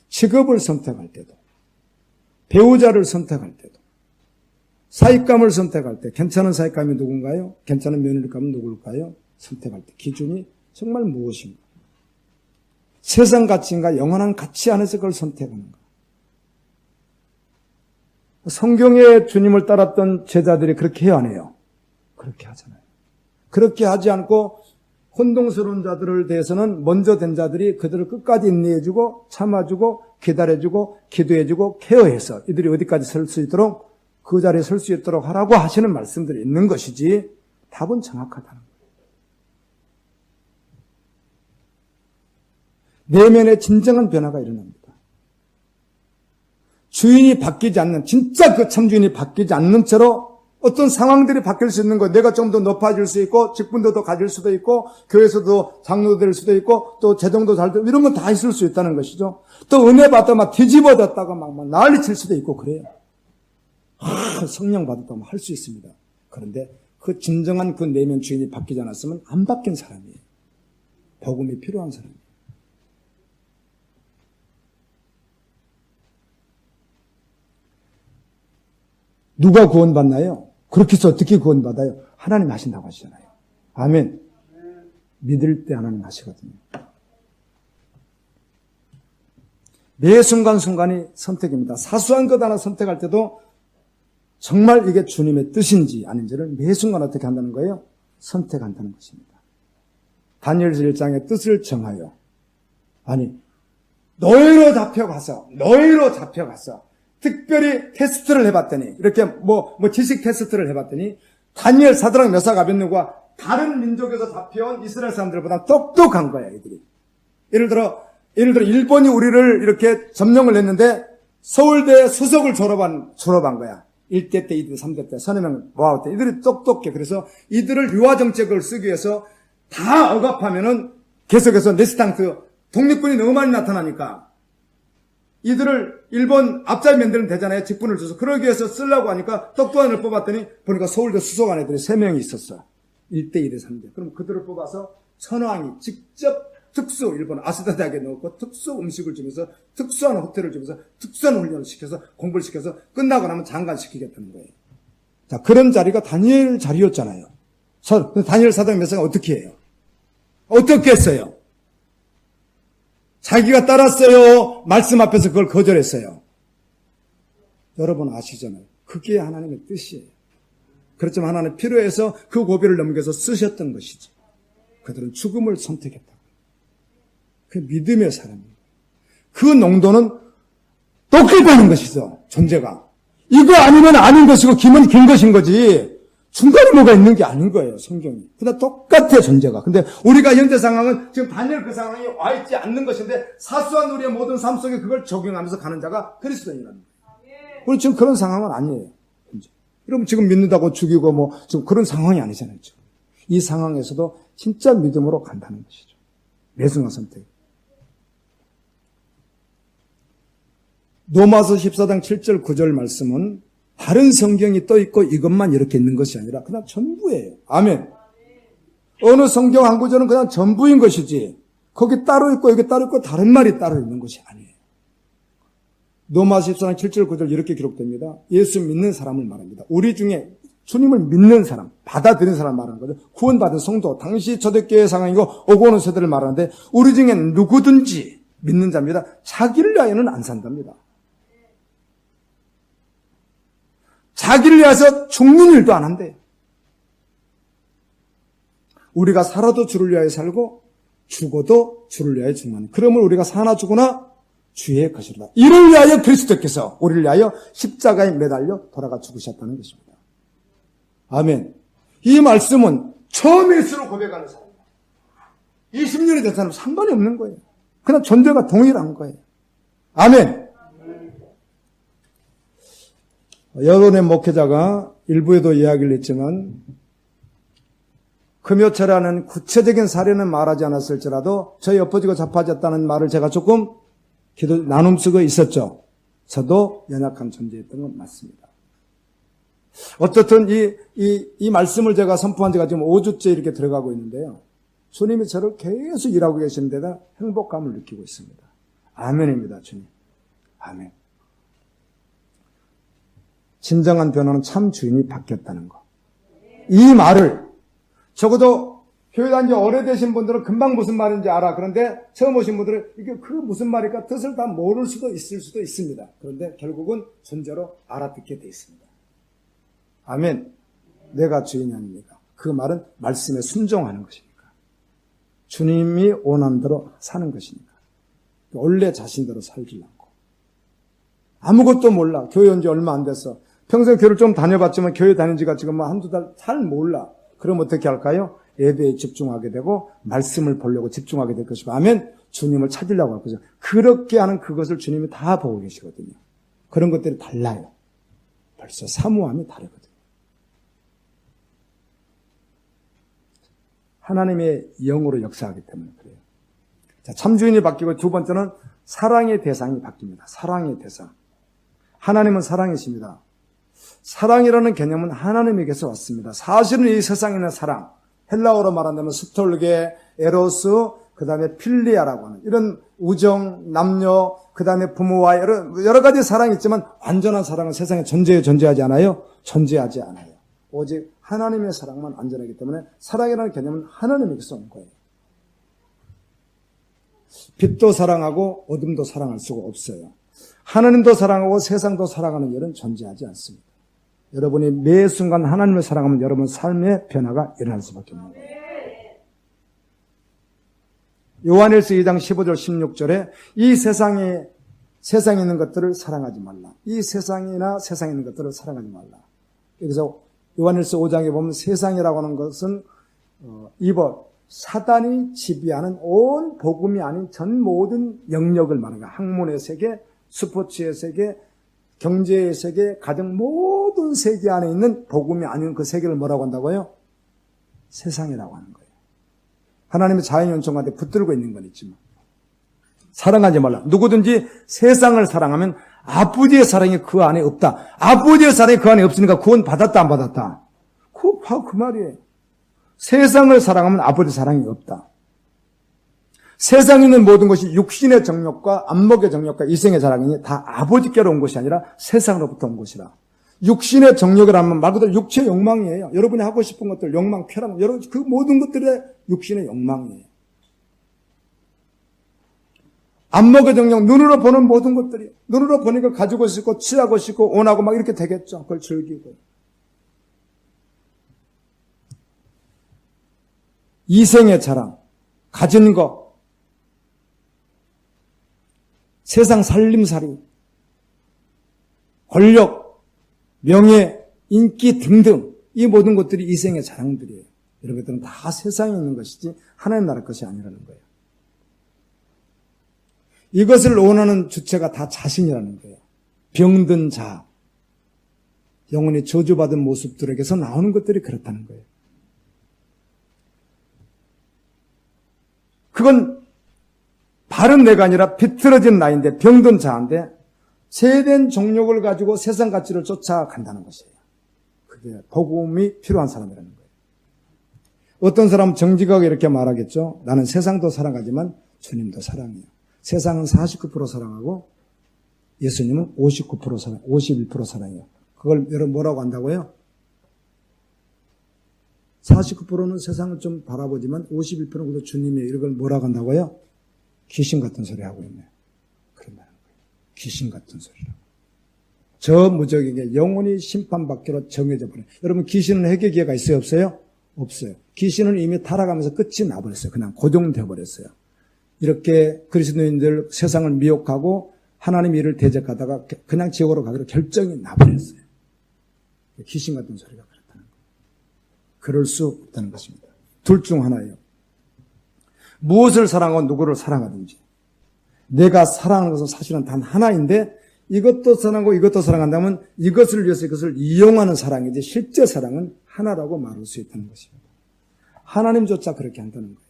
직업을 선택할 때도, 배우자를 선택할 때도, 사익감을 선택할 때 괜찮은 사익감이 누군가요? 괜찮은 며느리감은 누굴까요? 선택할 때 기준이 정말 무엇인가? 세상 가치인가 영원한 가치 안에서 그걸 선택하는가? 성경의 주님을 따랐던 제자들이 그렇게 해야 하네요. 그렇게 하잖아요. 그렇게 하지 않고 혼동스러운 자들을 대해서는 먼저 된 자들이 그들을 끝까지 인내해주고 참아주고 기다려주고 기도해주고 케어해서 이들이 어디까지 설 수 있도록, 그 자리에 설 수 있도록 하라고 하시는 말씀들이 있는 것이지, 답은 정확하다는 거예요. 내면의 진정한 변화가 일어납니다. 주인이 바뀌지 않는, 진짜 그 참 주인이 바뀌지 않는 채로 어떤 상황들이 바뀔 수 있는 거, 내가 좀 더 높아질 수 있고, 직분도 더 가질 수도 있고, 교회에서도 장로도 될 수도 있고, 또 재정도 잘 되고, 이런 건 다 있을 수 있다는 것이죠. 또 은혜 받다 막 뒤집어졌다가 막 난리 칠 수도 있고 그래요. 성령 받았다고 할 수 있습니다. 그런데 그 진정한 그 내면 주인이 바뀌지 않았으면 안 바뀐 사람이에요. 복음이 필요한 사람이에요. 누가 구원받나요? 그렇게 해서 어떻게 구원받아요? 하나님 하신다고 하시잖아요. 아멘. 믿을 때 하나님 하시거든요. 매 순간순간이 선택입니다. 사소한 것 하나 선택할 때도 정말 이게 주님의 뜻인지 아닌지를 매 순간 어떻게 한다는 거예요? 선택한다는 것입니다. 다니엘서 1장의 뜻을 정하여, 아니 너희로 잡혀가서 특별히 테스트를 해봤더니, 이렇게 뭐 지식 테스트를 해봤더니 다니엘, 사드락, 메삭, 아벳느고가 다른 민족에서 잡혀온 이스라엘 사람들보다 똑똑한 거야, 이들이. 예를 들어 일본이 우리를 이렇게 점령을 했는데 서울대 수석을 졸업한 거야. 1대 때, 2대, 3대 때, 서너 명 모아올 때 이들이 똑똑해. 그래서 이들을 유화 정책을 쓰기 위해서 다 억압하면은 계속해서 레지스탕스 독립군이 너무 많이 나타나니까 이들을 일본 앞자리 만들면 되잖아요. 직분을 줘서. 그러기 위해서 쓰려고 하니까 떡두안을 뽑았더니 보니까 서울대 수석관 애들이 3명이 있었어. 1대, 2대, 3대. 그럼 그들을 뽑아서 천황이 직접 특수 일본 아스다 대학에 넣고 특수 음식을 주면서 특수한 호텔을 주면서 특수한 훈련을 시켜서 공부를 시켜서 끝나고 나면 장관시키겠다는 거예요. 자, 그런 자리가 다니엘 자리였잖아요. 다니엘 사도의 메시지가 어떻게 해요? 어떻게 했어요? 자기가 따랐어요? 말씀 앞에서 그걸 거절했어요? 여러분 아시잖아요. 그게 하나님의 뜻이에요. 그렇지만 하나님 필요해서 그 고비를 넘겨서 쓰셨던 것이지. 그들은 죽음을 선택했다. 그 믿음의 사람이에요. 그 농도는 똑같다는 것이죠. 존재가. 이거 아니면 아닌 것이고 김은 긴 것인 거지. 중간에 뭐가 있는 게 아닌 거예요. 성경이. 근데 똑같아 존재가. 근데 우리가 현재 상황은 지금 다니엘 그 상황이 와 있지 않는 것인데 사소한 우리의 모든 삶 속에 그걸 적용하면서 가는 자가 그리스도인이라는 거예요. 우리 지금 그런 상황은 아니에요. 여러분 지금 믿는다고 죽이고 뭐 지금 그런 상황이 아니잖아요. 지금. 이 상황에서도 진짜 믿음으로 간다는 것이죠. 매순간 선택. 로마서 14장 7절 9절 말씀은 다른 성경이 떠 있고 이것만 이렇게 있는 것이 아니라 그냥 전부예요. 아멘. 어느 성경 한 구절은 그냥 전부인 것이지 거기 따로 있고 여기 따로 있고 다른 말이 따로 있는 것이 아니에요. 로마서 14장 7절 9절 이렇게 기록됩니다. 예수 믿는 사람을 말합니다. 우리 중에 주님을 믿는 사람, 받아들인 사람 말하는 거죠. 구원받은 성도, 당시 초대교회 상황이고 오고 오는 세대를 말하는데 우리 중에 누구든지 믿는 자입니다. 자기를 위하여는 안 산답니다. 자기를 위해서 죽는 일도 안 한대요. 우리가 살아도 주를 위하여 살고 죽어도 주를 위하여 죽는. 그러면 우리가 사나 죽으나 주의 것이다. 이를 위하여 그리스도께서 우리를 위하여 십자가에 매달려 돌아가 죽으셨다는 것입니다. 아멘. 이 말씀은 처음 예수로 고백하는 사람, 20년이 된 사람은 상관이 없는 거예요. 그냥 존재가 동일한 거예요. 아멘. 여론의 목회자가 일부에도 이야기를 했지만 금요철하는 구체적인 사례는 말하지 않았을지라도 저희 엎어지고 자빠졌다는 말을 제가 조금 나눔 쓰고 있었죠. 저도 연약한 존재였던 건 맞습니다. 어떻든 이 말씀을 제가 선포한 지가 지금 5주째 이렇게 들어가고 있는데요. 주님이 저를 계속 일하고 계신 데다 행복감을 느끼고 있습니다. 아멘입니다, 주님. 아멘. 진정한 변화는 참 주인이 바뀌었다는 거. 이 말을 적어도 교회 다닌 지 오래되신 분들은 금방 무슨 말인지 알아. 그런데 처음 오신 분들은 이게 그 무슨 말일까 뜻을 다 모를 수도 있을 수도 있습니다. 그런데 결국은 존재로 알아듣게 돼 있습니다. 아멘. 내가 주인이 아닙니까? 그 말은 말씀에 순종하는 것이니까. 주님이 원하는 대로 사는 것이니까. 원래 자신대로 살지 않고. 아무것도 몰라. 교회 온 지 얼마 안 됐어. 평소에 교회를 좀 다녀봤지만 교회 다닌 지가 지금 한두 달 잘 몰라. 그럼 어떻게 할까요? 예배에 집중하게 되고 말씀을 보려고 집중하게 될 것이고 아멘. 주님을 찾으려고 할 거죠. 그렇게 하는 그것을 주님이 다 보고 계시거든요. 그런 것들이 달라요. 벌써 사모함이 다르거든요. 하나님의 영으로 역사하기 때문에 그래요. 자, 참주인이 바뀌고 두 번째는 사랑의 대상이 바뀝니다. 사랑의 대상. 하나님은 사랑이십니다. 사랑이라는 개념은 하나님에게서 왔습니다. 사실은 이 세상에 있는 사랑, 헬라어로 말한다면 스톨게, 에로스, 그 다음에 필리아라고 하는 이런 우정, 남녀, 그 다음에 부모와의 여러 가지 사랑이 있지만 완전한 사랑은 세상에 존재하지 않아요? 존재하지 않아요. 오직 하나님의 사랑만 완전하기 때문에 사랑이라는 개념은 하나님에게서 온 거예요. 빛도 사랑하고 어둠도 사랑할 수가 없어요. 하나님도 사랑하고 세상도 사랑하는 일은 존재하지 않습니다. 여러분이 매 순간 하나님을 사랑하면 여러분 삶의 변화가 일어날 수밖에 없는 거예요. 요한일서 2장 15절 16절에 이 세상에 있는 것들을 사랑하지 말라. 이 세상이나 세상에 있는 것들을 사랑하지 말라. 여기서 요한일서 5장에 보면 세상이라고 하는 것은 사단이 지배하는 온 복음이 아닌 전 모든 영역을 말하는 거예요. 학문의 세계, 스포츠의 세계, 경제의 세계, 가정 모든 세계 안에 있는 복음이 아닌 그 세계를 뭐라고 한다고요? 세상이라고 하는 거예요. 하나님의 자연연총 가운데 붙들고 있는 건 있지만 사랑하지 말라. 누구든지 세상을 사랑하면 아버지의 사랑이 그 안에 없다. 아버지의 사랑이 그 안에 없으니까 구원 받았다 안 받았다? 그 말이에요. 세상을 사랑하면 아버지 사랑이 없다. 세상에 있는 모든 것이 육신의 정욕과 안목의 정욕과 이생의 자랑이니 다 아버지께로 온 것이 아니라 세상으로부터 온 것이라. 육신의 정욕이라면 말 그대로 육체의 욕망이에요. 여러분이 하고 싶은 것들, 욕망, 쾌락, 여러분 그 모든 것들의 육신의 욕망이에요. 안목의 정욕, 눈으로 보는 모든 것들이 눈으로 보니까 가지고 싶고 취하고 싶고 원하고 막 이렇게 되겠죠. 그걸 즐기고. 이생의 자랑, 가진 것, 세상 살림살이, 권력, 명예, 인기 등등 이 모든 것들이 이생의 자랑들이에요. 이런 것들은 다 세상에 있는 것이지 하나님 나라 것이 아니라는 거예요. 이것을 원하는 주체가 다 자신이라는 거예요. 병든 자, 영혼이 저주받은 모습들에게서 나오는 것들이 그렇다는 거예요. 그건 바른 내가 아니라 비틀어진 나인데 병든 자인데 세된 정욕을 가지고 세상 가치를 쫓아간다는 것이에요. 그게 복음이 필요한 사람이라는 거예요. 어떤 사람은 정직하게 이렇게 말하겠죠. 나는 세상도 사랑하지만 주님도 사랑해요. 세상은 49% 사랑하고 예수님은 59% 사랑, 51% 사랑해요. 그걸 여러분 뭐라고 한다고요? 49%는 세상을 좀 바라보지만 51%는 그래도 주님의 이걸 뭐라고 한다고요? 귀신 같은 소리 하고 있네요. 그런다는 거예요. 귀신 같은 소리라고. 저 무적에게 영원히 심판받기로 정해져 버려요. 여러분 귀신은 회개 기회가 있어요? 없어요? 없어요. 귀신은 이미 타락하면서 끝이 나버렸어요. 그냥 고정되어 버렸어요. 이렇게 그리스도인들 세상을 미혹하고 하나님 일을 대적하다가 그냥 지옥으로 가기로 결정이 나버렸어요. 귀신 같은 소리가 그렇다는 거예요. 그럴 수 없다는 것입니다. 둘 중 하나예요. 무엇을 사랑하고 누구를 사랑하든지 내가 사랑하는 것은 사실은 단 하나인데 이것도 사랑하고 이것도 사랑한다면 이것을 위해서 이것을 이용하는 사랑이지 실제 사랑은 하나라고 말할 수 있다는 것입니다. 하나님조차 그렇게 한다는 거예요.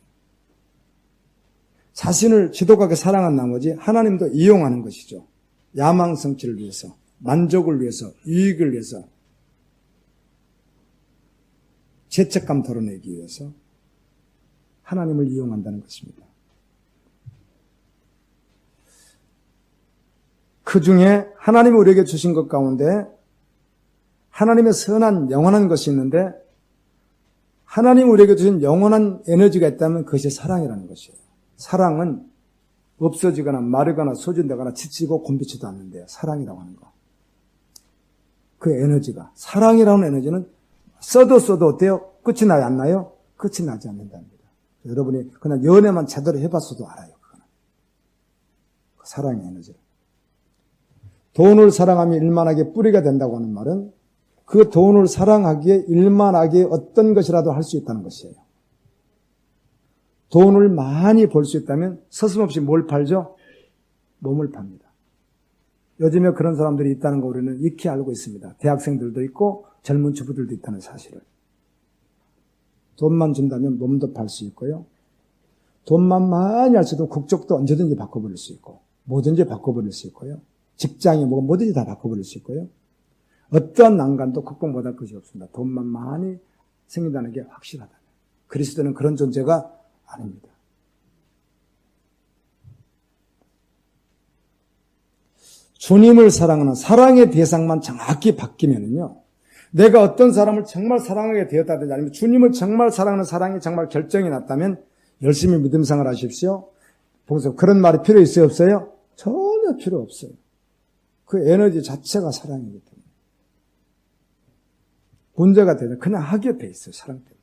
자신을 지독하게 사랑한 나머지 하나님도 이용하는 것이죠. 야망 성취를 위해서, 만족을 위해서, 유익을 위해서, 죄책감 덜어내기 위해서 하나님을 이용한다는 것입니다. 그 중에 하나님이 우리에게 주신 것 가운데 하나님의 선한 영원한 것이 있는데 하나님이 우리에게 주신 영원한 에너지가 있다면 그것이 사랑이라는 것이에요. 사랑은 없어지거나 마르거나 소진되거나 지치고 곤비치도 않는데요. 사랑이라고 하는 거. 그 에너지가, 사랑이라는 에너지는 써도 어때요? 끝이 나요? 안 나요? 끝이 나지 않는답니다. 여러분이 그냥 연애만 제대로 해봤어도 알아요. 그거는. 그 사랑의 에너지. 돈을 사랑하면 일만하게 뿌리가 된다고 하는 말은 그 돈을 사랑하기에 일만하게 어떤 것이라도 할 수 있다는 것이에요. 돈을 많이 벌 수 있다면 서슴없이 뭘 팔죠? 몸을 팝니다. 요즘에 그런 사람들이 있다는 거 우리는 익히 알고 있습니다. 대학생들도 있고 젊은 주부들도 있다는 사실을. 돈만 준다면 몸도 팔 수 있고요. 돈만 많이 할 수도 국적도 언제든지 바꿔버릴 수 있고 뭐든지 바꿔버릴 수 있고요. 직장이 뭐든지 다 바꿔버릴 수 있고요. 어떠한 난간도 극복 못할 것이 없습니다. 돈만 많이 생긴다는 게 확실하다. 그리스도는 그런 존재가 아닙니다. 주님을 사랑하는 사랑의 대상만 정확히 바뀌면은요, 내가 어떤 사람을 정말 사랑하게 되었다든지 아니면 주님을 정말 사랑하는 사랑이 정말 결정이 났다면 열심히 믿음 생활 하십시오. 보세요. 그런 말이 필요 있어요? 없어요? 전혀 필요 없어요. 그 에너지 자체가 사랑이기 때문에. 문제가 되면 그냥 하게 돼 있어요. 사랑 때문에.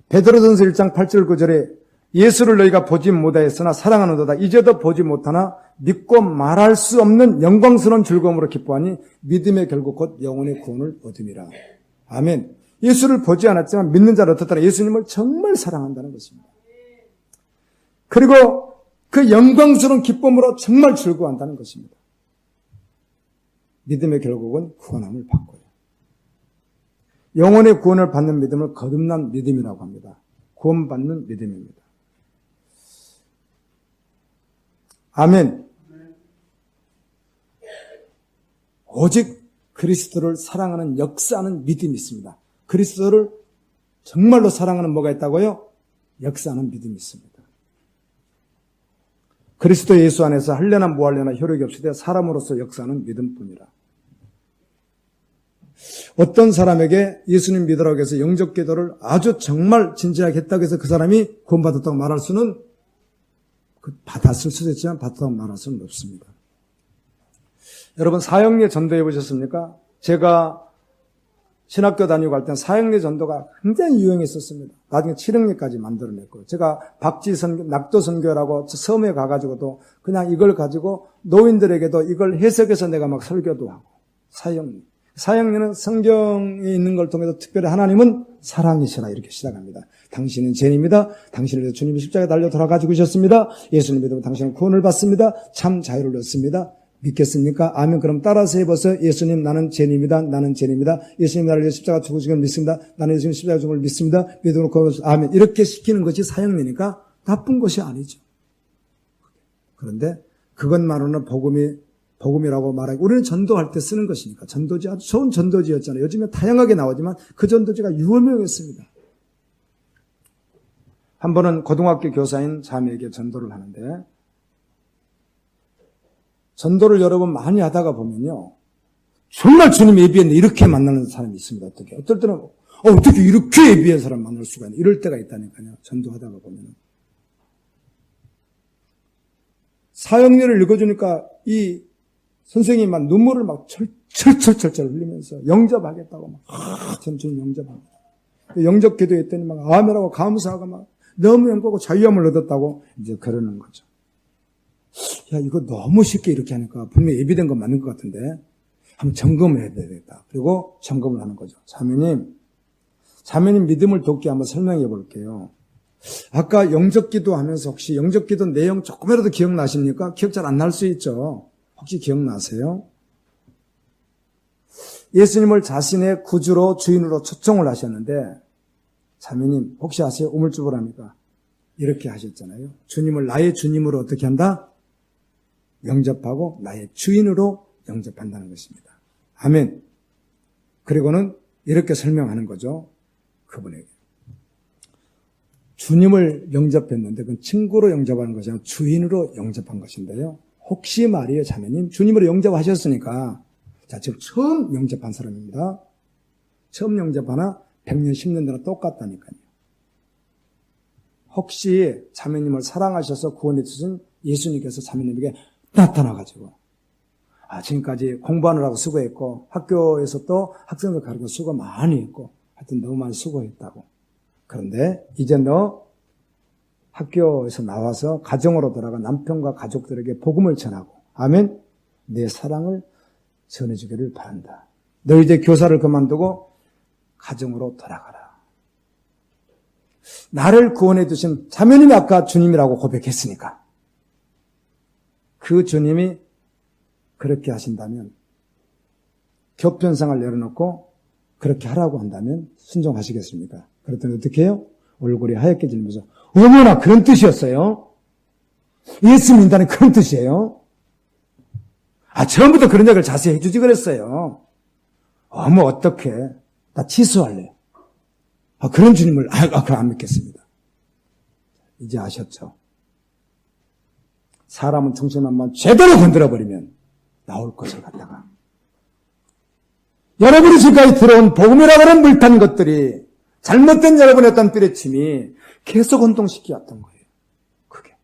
베드로전서 1장 8절 9절에 예수를 너희가 보지 못하였으나 사랑하는도다. 이제도 보지 못하나 믿고 말할 수 없는 영광스러운 즐거움으로 기뻐하니 믿음의 결국 곧 영혼의 구원을 얻음이라. 아멘. 예수를 보지 않았지만 믿는 자를 어떻더라? 예수님을 정말 사랑한다는 것입니다. 그리고 그 영광스러운 기쁨으로 정말 즐거워한다는 것입니다. 믿음의 결국은 구원함을 받고요. 영혼의 구원을 받는 믿음을 거듭난 믿음이라고 합니다. 구원받는 믿음입니다. 아멘. 오직 그리스도를 사랑하는 역사하는 믿음이 있습니다. 그리스도를 정말로 사랑하는 뭐가 있다고요? 역사하는 믿음이 있습니다. 그리스도 예수 안에서 할려나 무할려나 효력이 없으되 사람으로서 역사하는 믿음뿐이라. 어떤 사람에게 예수님 믿으라고 해서 영적 기도를 아주 정말 진지하게 했다고 해서 그 사람이 구원받았다고 말할 수는, 받았을 수도 있지만 받았다고 말할 수는 없습니다. 여러분, 사형리 전도해 보셨습니까? 제가 신학교 다니고 갈 때는 사형리 전도가 굉장히 유행했었습니다. 나중에 7형리까지 만들어냈고요. 제가 낙도 선교라고 섬에 가가지고도 그냥 이걸 가지고 노인들에게도 이걸 해석해서 내가 막 설교도 하고, 사형리. 사형리는 성경에 있는 걸 통해서 특별히 하나님은 사랑이시라 이렇게 시작합니다. 당신은 죄인입니다. 당신을 위해서 주님이 십자가에 달려 돌아가 죽으셨습니다. 예수님 믿으면 당신은 구원을 받습니다. 참 자유를 얻습니다. 믿겠습니까? 아멘. 그럼 따라서 해보세요. 예수님, 나는 죄인입니다. 나는 죄인입니다. 예수님 나를 위해 십자가 죽으신 걸 믿습니다. 나는 예수님 십자가 죽은 걸 믿습니다. 믿음으로 아멘. 이렇게 시키는 것이 사형리니까 나쁜 것이 아니죠. 그런데 그것만으로는 복음이라고 말하고, 우리는 전도할 때 쓰는 것이니까. 전도지, 아주 좋은 전도지였잖아요. 요즘에 다양하게 나오지만 그 전도지가 유명했습니다. 한 번은 고등학교 교사인 자매에게 전도를 하는데, 전도를 여러 번 많이 하다가 보면요, 정말 주님 예비했는데 이렇게 만나는 사람이 있습니다. 어떨 때는 어떻게 이렇게 예비한 사람 만날 수가 있나, 이럴 때가 있다니까요. 전도하다가 보면은. 사형리를 읽어주니까 이 선생님이 막 눈물을 막 철철 흘리면서 영접하겠다고 막, 전 주님 영접하겠다. 영접 기도했더니 막 아멘하고 감사하고 막 너무 영광하고 자유함을 얻었다고 이제 그러는 거죠. 야, 이거 너무 쉽게 이렇게 하니까 분명히 예비된 건 맞는 것 같은데 한번 점검을 해야 되겠다. 그리고 점검을 하는 거죠. 자매님 믿음을 돕게 한번 설명해 볼게요. 아까 영접기도 하면서 혹시 영접기도 내용 조금이라도 기억나십니까? 기억 잘 안 날 수 있죠. 혹시 기억나세요? 예수님을 자신의 구주로 주인으로 초청을 하셨는데, 자매님 혹시 아세요? 우물쭈물합니까? 이렇게 하셨잖아요. 주님을 나의 주님으로 어떻게 한다? 영접하고 나의 주인으로 영접한다는 것입니다. 아멘. 그리고는 이렇게 설명하는 거죠. 그분에게. 주님을 영접했는데 그건 친구로 영접하는 것이 아니라 주인으로 영접한 것인데요. 혹시 말이에요, 자매님. 주님으로 영접하셨으니까, 자, 지금 처음 영접한 사람입니다. 처음 영접하나 100년, 10년 되나 똑같다니까요. 혹시 자매님을 사랑하셔서 구원해 주신 예수님께서 자매님에게 나타나가지고, 지금까지 공부하느라고 수고했고, 학교에서 또 학생들 가르쳐 수고 많이 했고, 하여튼 너무 많이 수고했다고. 그런데 이제 너 학교에서 나와서 가정으로 돌아가 남편과 가족들에게 복음을 전하고, 아멘, 내 사랑을 전해주기를 바란다. 너 이제 교사를 그만두고 가정으로 돌아가라. 나를 구원해 주신 자매님이 아까 주님이라고 고백했으니까 그 주님이 그렇게 하신다면, 교편상을 내려놓고 그렇게 하라고 한다면 순종하시겠습니까? 그랬더니 어떻게 해요? 얼굴이 하얗게 질면서, 어머나 그런 뜻이었어요? 예수 믿는다는 그런 뜻이에요? 처음부터 그런 얘기를 자세히 해주지 그랬어요. 어머 어떡해, 나 취소할래. 그런 주님을 그럼 안 믿겠습니다. 이제 아셨죠? 사람은 정신 한번 제대로 건드려버리면 나올 것을 갖다가, 여러분이 지금까지 들어온 복음이라고 하는 물탄 것들이 잘못된 여러분의 어떤 뿌리침이 계속 혼동시키었던 거예요. 그게.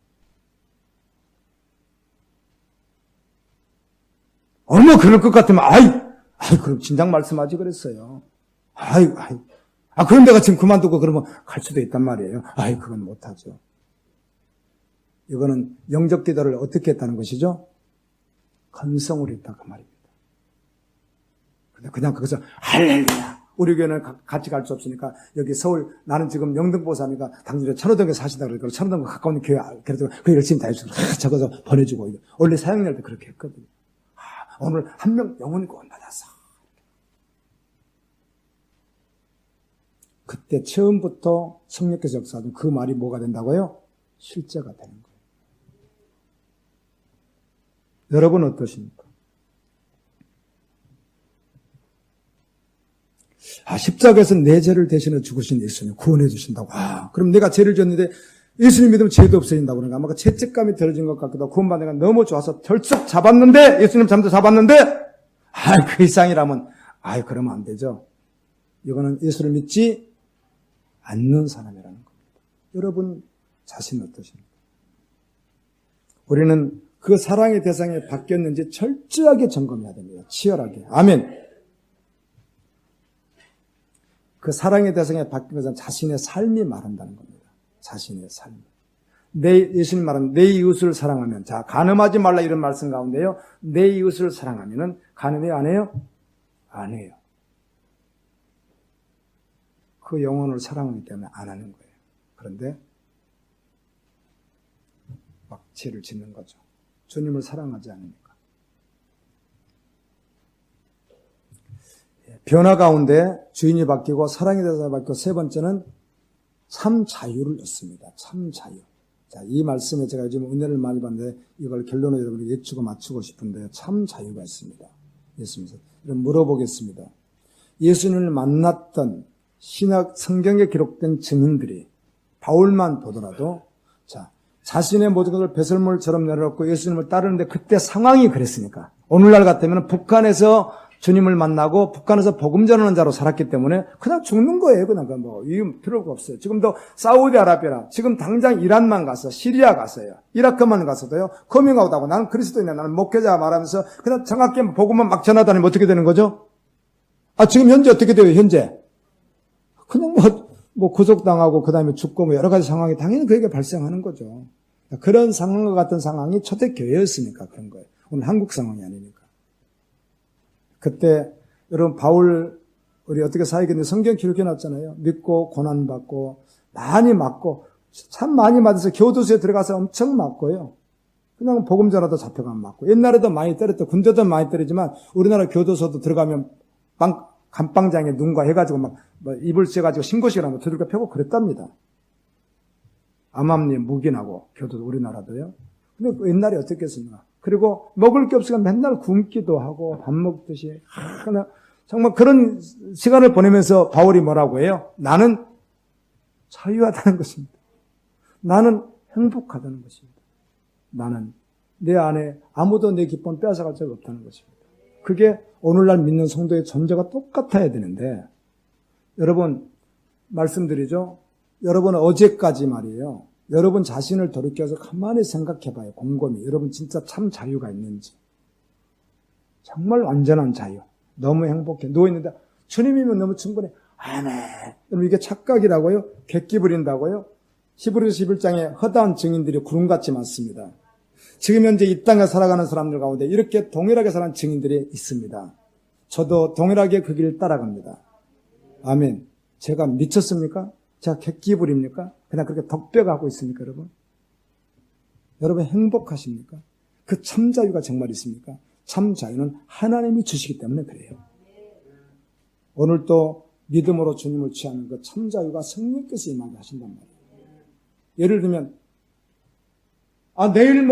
어머 그럴 것 같으면 그럼 진작 말씀하지 그랬어요. 그럼 내가 지금 그만두고 그러면 갈 수도 있단 말이에요. 그건 못하죠. 이거는 영접 기도를 어떻게 했다는 것이죠? 건성으로 했다 그 말입니다. 그냥 거기서 할렐루야, 우리 교회는 같이 갈 수 없으니까 여기 서울, 나는 지금 영등포 사니까 당신이 천호동에 사시다 그러니까 천호동 가까운 교회, 그래도 그 열심히 다 해주고 적어서 보내주고, 원래 사역할 때 그렇게 했거든요. 오늘 한 명 영혼이 구원받았어. 그때 처음부터 성령께서 역사하던 그 말이 뭐가 된다고요? 실제가 되는 거예요. 여러분 어떠십니까? 십자가에서 내 죄를 대신해 죽으신 예수님 구원해 주신다고. 그럼 내가 죄를 졌는데 예수님 믿으면 죄도 없어진다고 그러니까 아마 죄책감이 들어진 것 같기도 하고 구원받는 게 너무 좋아서 덜썩 잡았는데 예수님 잠도 잡았는데 그 이상이라면 그러면 안 되죠. 이거는 예수를 믿지 않는 사람이라는 겁니다. 여러분 자신 어떠십니까? 우리는 그 사랑의 대상에 바뀌었는지 철저하게 점검해야 됩니다. 치열하게. 아멘. 그 사랑의 대상에 바뀐 것은 자신의 삶이 말한다는 겁니다. 자신의 삶. 예수님 말은 내 이웃을 사랑하면, 자, 간음하지 말라 이런 말씀 가운데요. 내 이웃을 사랑하면은 간음해요, 안 해요? 안 해요. 그 영혼을 사랑하기 때문에 안 하는 거예요. 그런데 막 죄를 짓는 거죠. 주님을 사랑하지 않으니까. 변화 가운데 주인이 바뀌고 사랑의 대상이 바뀌고 세 번째는 참 자유를 얻습니다. 참 자유. 자, 이 말씀에 제가 요즘 은혜를 많이 받는데 이걸 결론을 여러분에게 예추고 맞추고 싶은데요. 참 자유가 있습니다. 예수님께서. 물어보겠습니다. 예수님을 만났던 신약 성경에 기록된 증인들이 바울만 보더라도 자, 자신의 모든 것을 배설물처럼 내려놓고 예수님을 따르는데 그때 상황이 그랬으니까 오늘날 같으면 북한에서 주님을 만나고 북한에서 복음 전하는 자로 살았기 때문에 그냥 죽는 거예요. 그냥 이유 필요가 없어요. 지금도 사우디아라비아나 지금 당장 이란만 가서 시리아 갔어요. 이라크만 갔어도요. 커밍아웃하고 나는 그리스도인이야. 나는 목회자 말하면서 그냥 정확히 복음만 막 전하다니면 어떻게 되는 거죠? 지금 현재 어떻게 돼요? 현재 그냥 구속당하고 그다음에 죽고 여러 가지 상황이 당연히 그에게 발생하는 거죠. 그런 상황과 같은 상황이 초대교회였으니까 그런 거예요. 오늘 한국 상황이 아니니까. 그때 여러분 바울 우리 어떻게 사역했는데 성경 기록해 놨잖아요. 믿고 고난받고 많이 맞고 참 많이 맞아서 교도소에 들어가서 엄청 맞고요. 그냥 복음 전하다 잡혀가면 맞고 옛날에도 많이 때렸다. 군대도 많이 때리지만 우리나라 교도소도 들어가면 감방장에 눈과 해가지고 막 이불 씌워가지고 신고식이라고 두들겨 펴고 그랬답니다. 암암리에 묵인하고 교도소 우리나라도요. 근데 옛날에 어떻게 했습니까? 그리고 먹을 게 없으니까 맨날 굶기도 하고 밥 먹듯이 정말 그런 시간을 보내면서 바울이 뭐라고 해요? 나는 자유하다는 것입니다. 나는 행복하다는 것입니다. 나는 내 안에 아무도 내 기쁨을 빼앗아갈 적이 없다는 것입니다. 그게 오늘날 믿는 성도의 존재가 똑같아야 되는데 여러분 말씀드리죠. 여러분 어제까지 말이에요. 여러분 자신을 돌이켜서 가만히 생각해봐요. 곰곰이. 여러분 진짜 참 자유가 있는지. 정말 완전한 자유. 너무 행복해. 누워있는데 주님이면 너무 충분해. 아멘. 여러분 이게 착각이라고요? 객기 부린다고요? 히브리서 11장에 허다한 증인들이 구름같이 많습니다. 지금 현재 이 땅에 살아가는 사람들 가운데 이렇게 동일하게 사는 증인들이 있습니다. 저도 동일하게 그 길을 따라갑니다. 아멘. 제가 미쳤습니까? 제가 객기 부립니까? 그냥 그렇게 덕배가하고 있습니까, 여러분? 여러분 행복하십니까? 그 참 자유가 정말 있습니까? 참 자유는 하나님이 주시기 때문에 그래요. 오늘 또 믿음으로 주님을 취하는 그 참 자유가 성령께서 임하게 하신단 말이에요. 예를 들면 내일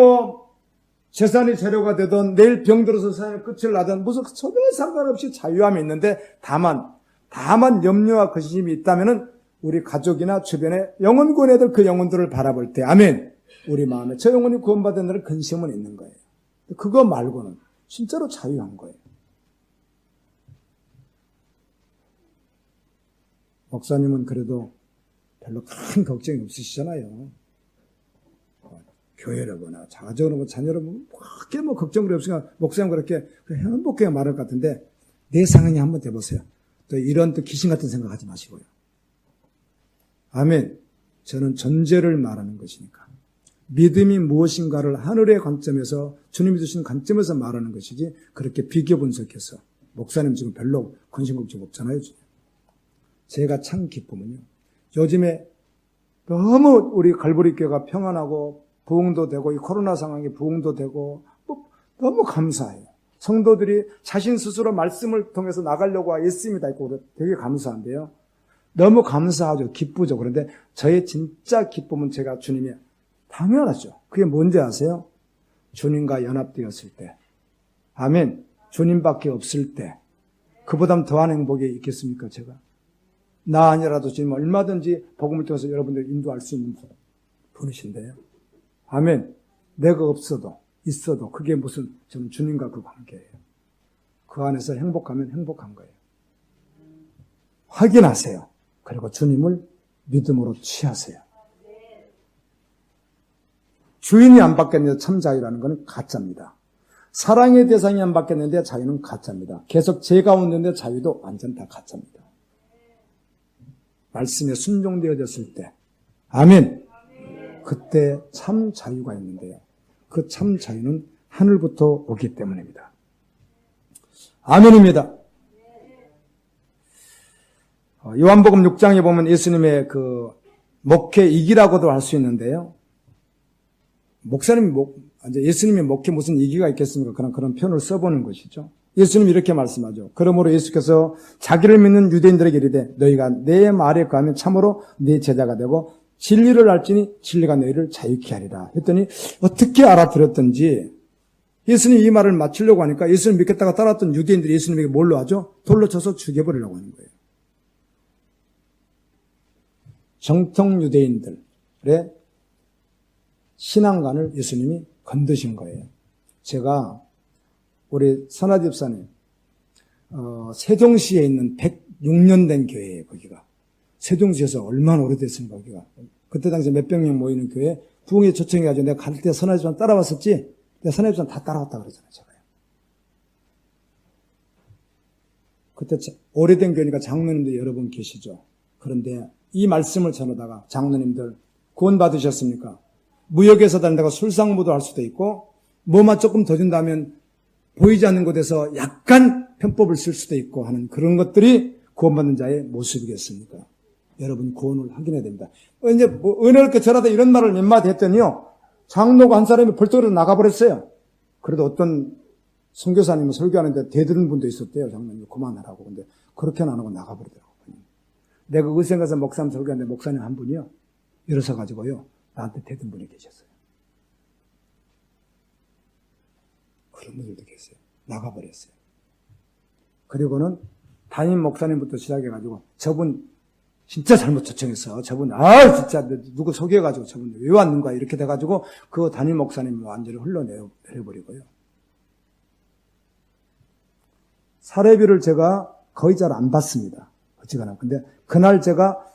재산이 재료가 되든 내일 병들어서 삶의 끝을 나든 무슨 전혀 상관없이 자유함이 있는데 다만 염려와 근심이 있다면은 우리 가족이나 주변에 영혼 구원해야 될 그 영혼들을 바라볼 때 아멘. 우리 마음에 저 영혼이 구원받은 날은 근심은 있는 거예요. 그거 말고는 진짜로 자유한 거예요. 목사님은 그래도 별로 큰 걱정이 없으시잖아요. 교회라거나 자녀라거나 자녀라면 크게 걱정이 없으니까 목사님 그렇게 행복하게 말할 것 같은데 내 상황이 한번 돼보세요. 또 이런 또 귀신 같은 생각하지 마시고요. 아멘. 저는 전제를 말하는 것이니까. 믿음이 무엇인가를 하늘의 관점에서 주님이 주신 관점에서 말하는 것이지 그렇게 비교 분석해서 목사님 지금 별로 근심 걱정 없잖아요. 제가 참 기쁨은요. 요즘에 너무 우리 갈보리교회가 평안하고 부흥도 되고 이 코로나 상황에 부흥도 되고 너무 감사해요. 성도들이 자신 스스로 말씀을 통해서 나가려고 애씁니다. 있고 되게 감사한데요. 너무 감사하죠. 기쁘죠. 그런데 저의 진짜 기쁨은 제가 주님이 당연하죠. 그게 뭔지 아세요? 주님과 연합되었을 때. 아멘. 주님밖에 없을 때. 그보다 더한 행복이 있겠습니까, 제가? 나 아니라도 주님 얼마든지 복음을 통해서 여러분들 인도할 수 있는 분이신데요. 아멘. 내가 없어도, 있어도 그게 무슨 저는 주님과 그 관계예요. 그 안에서 행복하면 행복한 거예요. 확인하세요. 그리고 주님을 믿음으로 취하세요. 주인이 안 바뀌었는데 참 자유라는 것은 가짜입니다. 사랑의 대상이 안 바뀌었는데 자유는 가짜입니다. 계속 제 가운데인데 자유도 완전 다 가짜입니다. 말씀에 순종되어졌을 때, 아멘. 그때 참 자유가 있는데요. 그 참 자유는 하늘부터 오기 때문입니다. 아멘입니다. 요한복음 6장에 보면 예수님의 그 목회 이기라고도 할 수 있는데요. 예수님의 목회 무슨 이기가 있겠습니까? 그런 표현을 써보는 것이죠. 예수님이 이렇게 말씀하죠. 그러므로 예수께서 자기를 믿는 유대인들에게 이르되 너희가 내 말에 거하면 참으로 내 제자가 되고 진리를 알지니 진리가 너희를 자유케 하리라 했더니 어떻게 알아들었던지 예수님이 이 말을 맞추려고 하니까 예수님 믿겠다가 따랐던 유대인들이 예수님에게 뭘로 하죠? 돌로 쳐서 죽여버리려고 하는 거예요. 정통 유대인들의 신앙관을 예수님이 건드신 거예요. 제가 우리 선하 집사님 세종시에 있는 106년 된 교회예요. 거기가 세종시에서 얼마나 오래됐습니까? 거기가 그때 당시에 몇백 명 모이는 교회 부흥에 초청해가지고 내가 갈 때 선하 집사님 따라왔었지. 내가 선하 집사님 다 따라왔다 그러잖아요. 제가요. 그때 오래된 교회니까 장로님도 여러 분 계시죠. 그런데 이 말씀을 전하다가 장로님들 구원 받으셨습니까? 무역에서 다닌다고 술상무도 할 수도 있고 뭐만 조금 더 준다면 보이지 않는 곳에서 약간 편법을 쓸 수도 있고 하는 그런 것들이 구원받는 자의 모습이겠습니까? 여러분 구원을 확인해야 됩니다. 이제 은혜롭게 저라도 이런 말을 몇 마디 했더니요. 장로가 한 사람이 벌떡 일어나 나가버렸어요. 그래도 어떤 선교사님은 설교하는데 대드는 분도 있었대요. 장로님 그만하라고. 근데 그렇게는 안 하고 나가버리더라고요. 내가 의생 가서 목사님 설교하는데 목사님 한 분이요. 일어서 가지고요. 나한테 대든 분이 계셨어요. 그런 분들도 계세요. 나가버렸어요. 그리고는 담임 목사님부터 시작해가지고 저분 진짜 잘못 초청했어. 저분 진짜 누구 소개해가지고 저분 왜 왔는가 이렇게 돼가지고 그 담임 목사님을 완전히 흘러내려버리고요. 사례비를 제가 거의 잘 안 받습니다. 어찌거나. 근데 그날 제가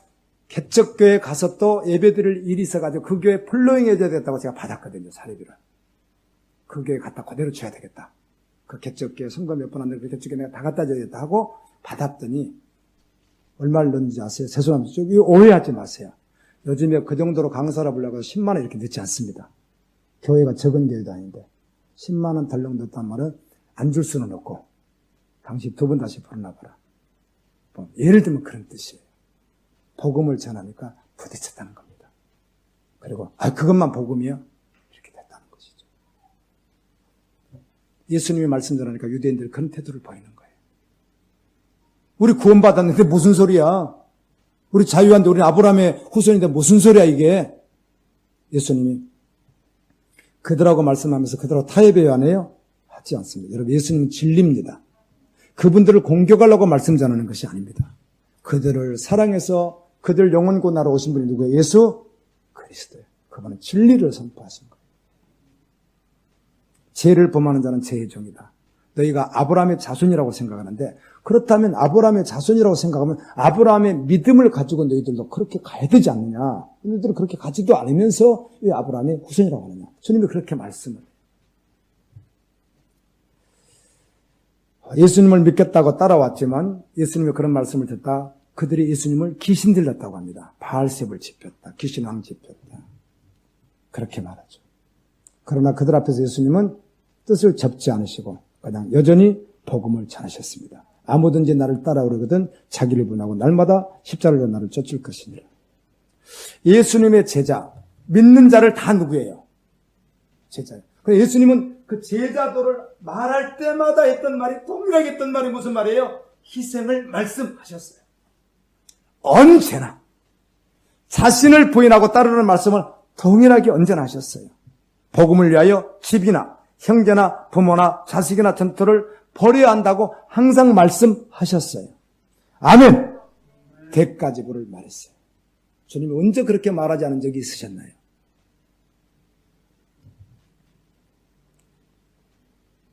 개척교회 가서 또 예배드릴 일이 있어가지고 그 교회 플로잉 해줘야 되겠다고 제가 받았거든요. 사례비를. 그 교회 갖다 그대로 줘야 되겠다. 그 개척교회 선거 몇 번 안 되고 개척교회 내가 다 갖다 줘야겠다 하고 받았더니 얼마를 넣는지 아세요? 죄송합니다. 저기 오해하지 마세요. 요즘에 그 정도로 강사를 하려고 10만 원 이렇게 넣지 않습니다. 교회가 적은 교회도 아닌데 10만 원 덜렁 넣었단 말은 안 줄 수는 없고 당신 두 번 다시 불러놔봐라. 예를 들면 그런 뜻이에요. 복음을 전하니까 부딪혔다는 겁니다. 그리고 그것만 복음이요? 이렇게 됐다는 것이죠. 예수님이 말씀 전하니까 유대인들이 그런 태도를 보이는 거예요. 우리 구원받았는데 무슨 소리야? 우리 자유한데 우리는 아브라함의 후손인데 무슨 소리야 이게? 예수님이 그들하고 말씀하면서 그들하고 타협해야 하네요? 하지 않습니다. 여러분 예수님은 진리입니다. 그분들을 공격하려고 말씀 전하는 것이 아닙니다. 그들을 사랑해서 그들 영혼 구원하러 오신 분이 누구예요? 예수 그리스도예요. 그분은 진리를 선포하신 거예요. 죄를 범하는 자는 죄의 종이다. 너희가 아브라함의 자손이라고 생각하는데 그렇다면 아브라함의 자손이라고 생각하면 아브라함의 믿음을 가지고 너희들도 그렇게 가야 되지 않느냐. 너희들은 그렇게 가지도 않으면서 왜 아브라함의 후손이라고 하느냐. 주님이 그렇게 말씀을 해요. 예수님을 믿겠다고 따라왔지만 예수님이 그런 말씀을 듣다 그들이 예수님을 귀신 들렸다고 합니다. 바알셉을 지폈다. 귀신왕 지폈다. 그렇게 말하죠. 그러나 그들 앞에서 예수님은 뜻을 접지 않으시고 그냥 여전히 복음을 전하셨습니다. 아무든지 나를 따라오려거든 자기를 분하고 날마다 십자가를 나를 쫓을 것이니라. 예수님의 제자, 믿는 자를 다 누구예요? 제자예요. 그래서 예수님은 그 제자도를 말할 때마다 했던 말이, 동일하게 했던 말이 무슨 말이에요? 희생을 말씀하셨어요. 언제나 자신을 부인하고 따르는 말씀을 동일하게 언제나 하셨어요. 복음을 위하여 집이나 형제나 부모나 자식이나 전토를 버려야 한다고 항상 말씀하셨어요. 아멘. 대가 지불을 말했어요. 주님이 언제 그렇게 말하지 않은 적이 있으셨나요?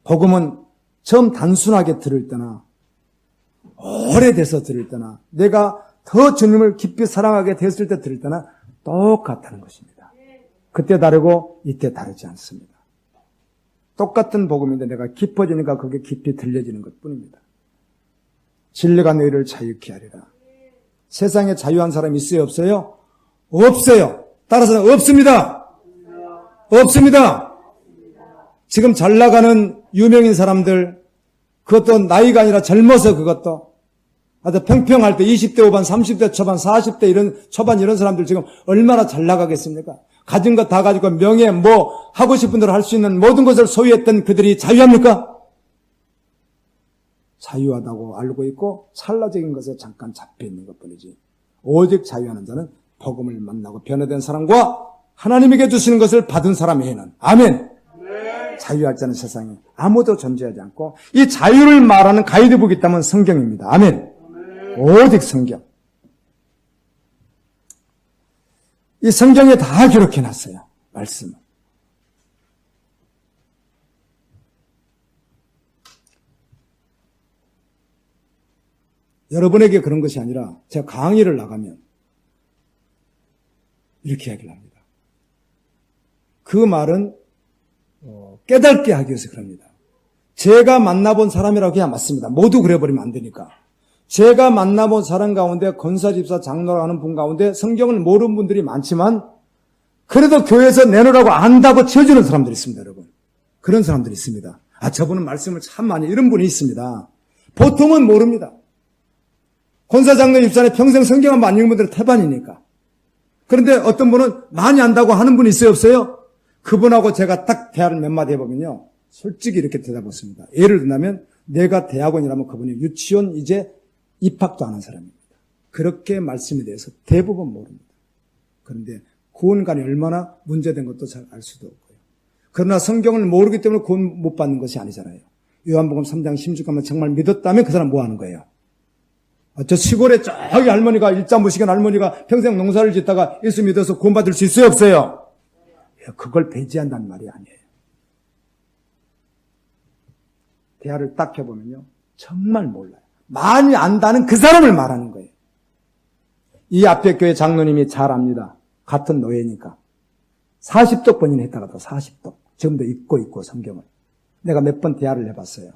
복음은 처음 단순하게 들을 때나 오래돼서 들을 때나 내가 더 주님을 깊이 사랑하게 됐을 때 들을 때나 똑같다는 것입니다. 그때 다르고 이때 다르지 않습니다. 똑같은 복음인데 내가 깊어지니까 그게 깊이 들려지는 것뿐입니다. 진리가 너희를 자유케 하리라. 세상에 자유한 사람이 있어요? 없어요? 없어요. 따라서 없습니다. 없습니다. 지금 잘 나가는 유명인 사람들, 그것도 나이가 아니라 젊어서 그것도 아주 평평할 때 20대 후반, 30대 초반, 40대 이런 초반 이런 사람들 지금 얼마나 잘 나가겠습니까? 가진 것 다 가지고 명예, 뭐 하고 싶은 대로 할 수 있는 모든 것을 소유했던 그들이 자유합니까? 자유하다고 알고 있고 찰나적인 것에 잠깐 잡혀있는 것뿐이지. 오직 자유하는 자는 복음을 만나고 변화된 사람과 하나님에게 주시는 것을 받은 사람 외에는, 아멘. 네. 자유할 자는 세상에 아무도 존재하지 않고, 이 자유를 말하는 가이드북이 있다면 성경입니다. 아멘. 네. 오직 성경. 이 성경에 다 기록해놨어요. 말씀을. 여러분에게 그런 것이 아니라 제가 강의를 나가면 이렇게 이야기를 합니다. 그 말은 깨닫게 하기 위해서 그럽니다. 제가 만나본 사람이라고 해야 맞습니다. 모두 그래버리면 안 되니까. 제가 만나본 사람 가운데 권사집사 장로라고 하는 분 가운데 성경을 모르는 분들이 많지만 그래도 교회에서 내놓으라고 안다고 치워주는 사람들이 있습니다. 여러분. 그런 사람들이 있습니다. 아, 저분은 말씀을 참 많이, 이런 분이 있습니다. 보통은 모릅니다. 권사 장로 집사에 평생 성경 한번 안 읽은 분들은 태반이니까. 그런데 어떤 분은 많이 안다고 하는 분이 있어요, 없어요? 그분하고 제가 딱 대화를 몇 마디 해보면요, 솔직히 이렇게 대답했습니다. 예를 들면 내가 대학원이라면 그분이 유치원 이제 입학도 안 한 사람입니다. 그렇게 말씀에 대해서 대부분 모릅니다. 그런데 구원관이 얼마나 문제된 것도 잘 알 수도 없고요. 그러나 성경을 모르기 때문에 구원 못 받는 것이 아니잖아요. 요한복음 3장 16절만 정말 믿었다면 그 사람 뭐 하는 거예요? 저 시골에 저기 할머니가, 일자 무식한 할머니가 평생 농사를 짓다가 예수 믿어서 구원받을 수 있어요, 없어요? 그걸 배제한다는 말이 아니에요. 대화를 딱 해보면요, 정말 몰라요. 많이 안다는 그 사람을 말하는 거예요. 이 앞에 교회 장로님이 잘 압니다. 같은 노예니까. 40독 번이나 했다가도 40독. 지금도 읽고 있고 성경을. 내가 몇 번 대화를 해봤어요.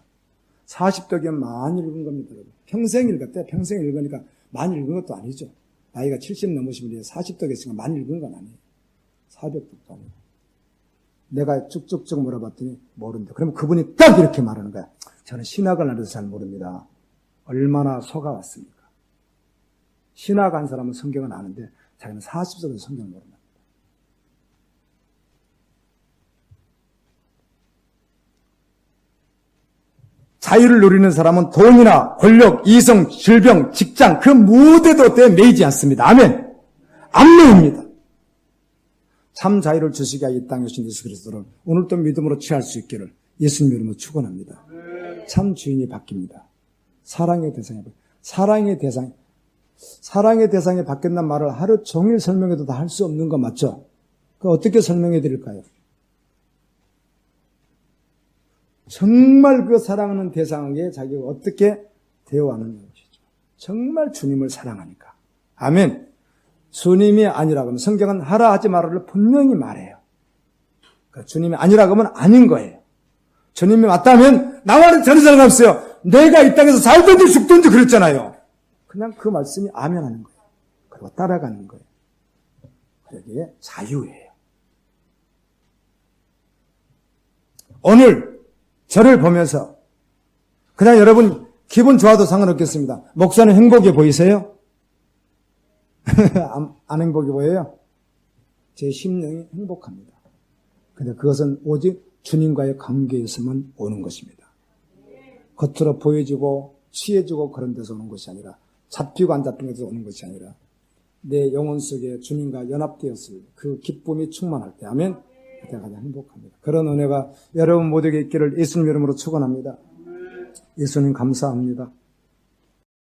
40독이면 많이 읽은 겁니다. 여러분. 평생 읽었대. 평생 읽으니까 많이 읽은 것도 아니죠. 나이가 70 넘으신 분이 40독 했으니까 많이 읽은 건 아니에요. 400독도 아니고. 내가 쭉쭉쭉 물어봤더니 모른다. 그러면 그분이 딱 이렇게 말하는 거야. 저는 신학을 안 해서 잘 모릅니다. 얼마나 속아왔습니까? 신학 한 사람은 성경은 아는데 자기는 40독에서 성경을 모른다. 자유를 누리는 사람은 돈이나 권력, 이성, 질병, 직장 그 무엇에도 매이지 않습니다. 아멘. 안 매입니다. 참 자유를 주시게 이 땅에 오신 예수 그리스도를 오늘도 믿음으로 취할 수 있기를 예수님 이름으로 축원합니다. 참 주인이 바뀝니다. 사랑의 대상에 바뀐다는 말을 하루 종일 설명해도 다 할 수 없는 거 맞죠? 그 어떻게 설명해 드릴까요? 정말 그 사랑하는 대상에게 자기가 어떻게 대우하는 것이죠. 정말 주님을 사랑하니까. 아멘. 주님이 아니라고 하면 성경은 하라 하지 말아를 분명히 말해요. 그러니까 주님이 아니라고 하면 아닌 거예요. 주님이 맞다면 나와는 전혀 상관없어요. 내가 이 땅에서 살든지 죽든지 그랬잖아요. 그냥 그 말씀이 아멘 하는 거예요. 그리고 따라가는 거예요. 그게 자유예요. 오늘 저를 보면서 그냥 여러분 기분 좋아도 상관없겠습니다. 목사는 행복해 보이세요? 안 행복해 보여요? 제 심령이 행복합니다. 근데 그것은 오직 주님과의 관계에서만 오는 것입니다. 겉으로 보여지고 취해지고 그런 데서 오는 것이 아니라 잡히고 안 잡힌 데서 오는 것이 아니라 내 영혼 속에 주님과 연합되었을 그 기쁨이 충만할 때 아멘. 그때 가장 행복합니다. 그런 은혜가 여러분 모두에게 있기를 예수님 이름으로 축원합니다. 예수님 감사합니다.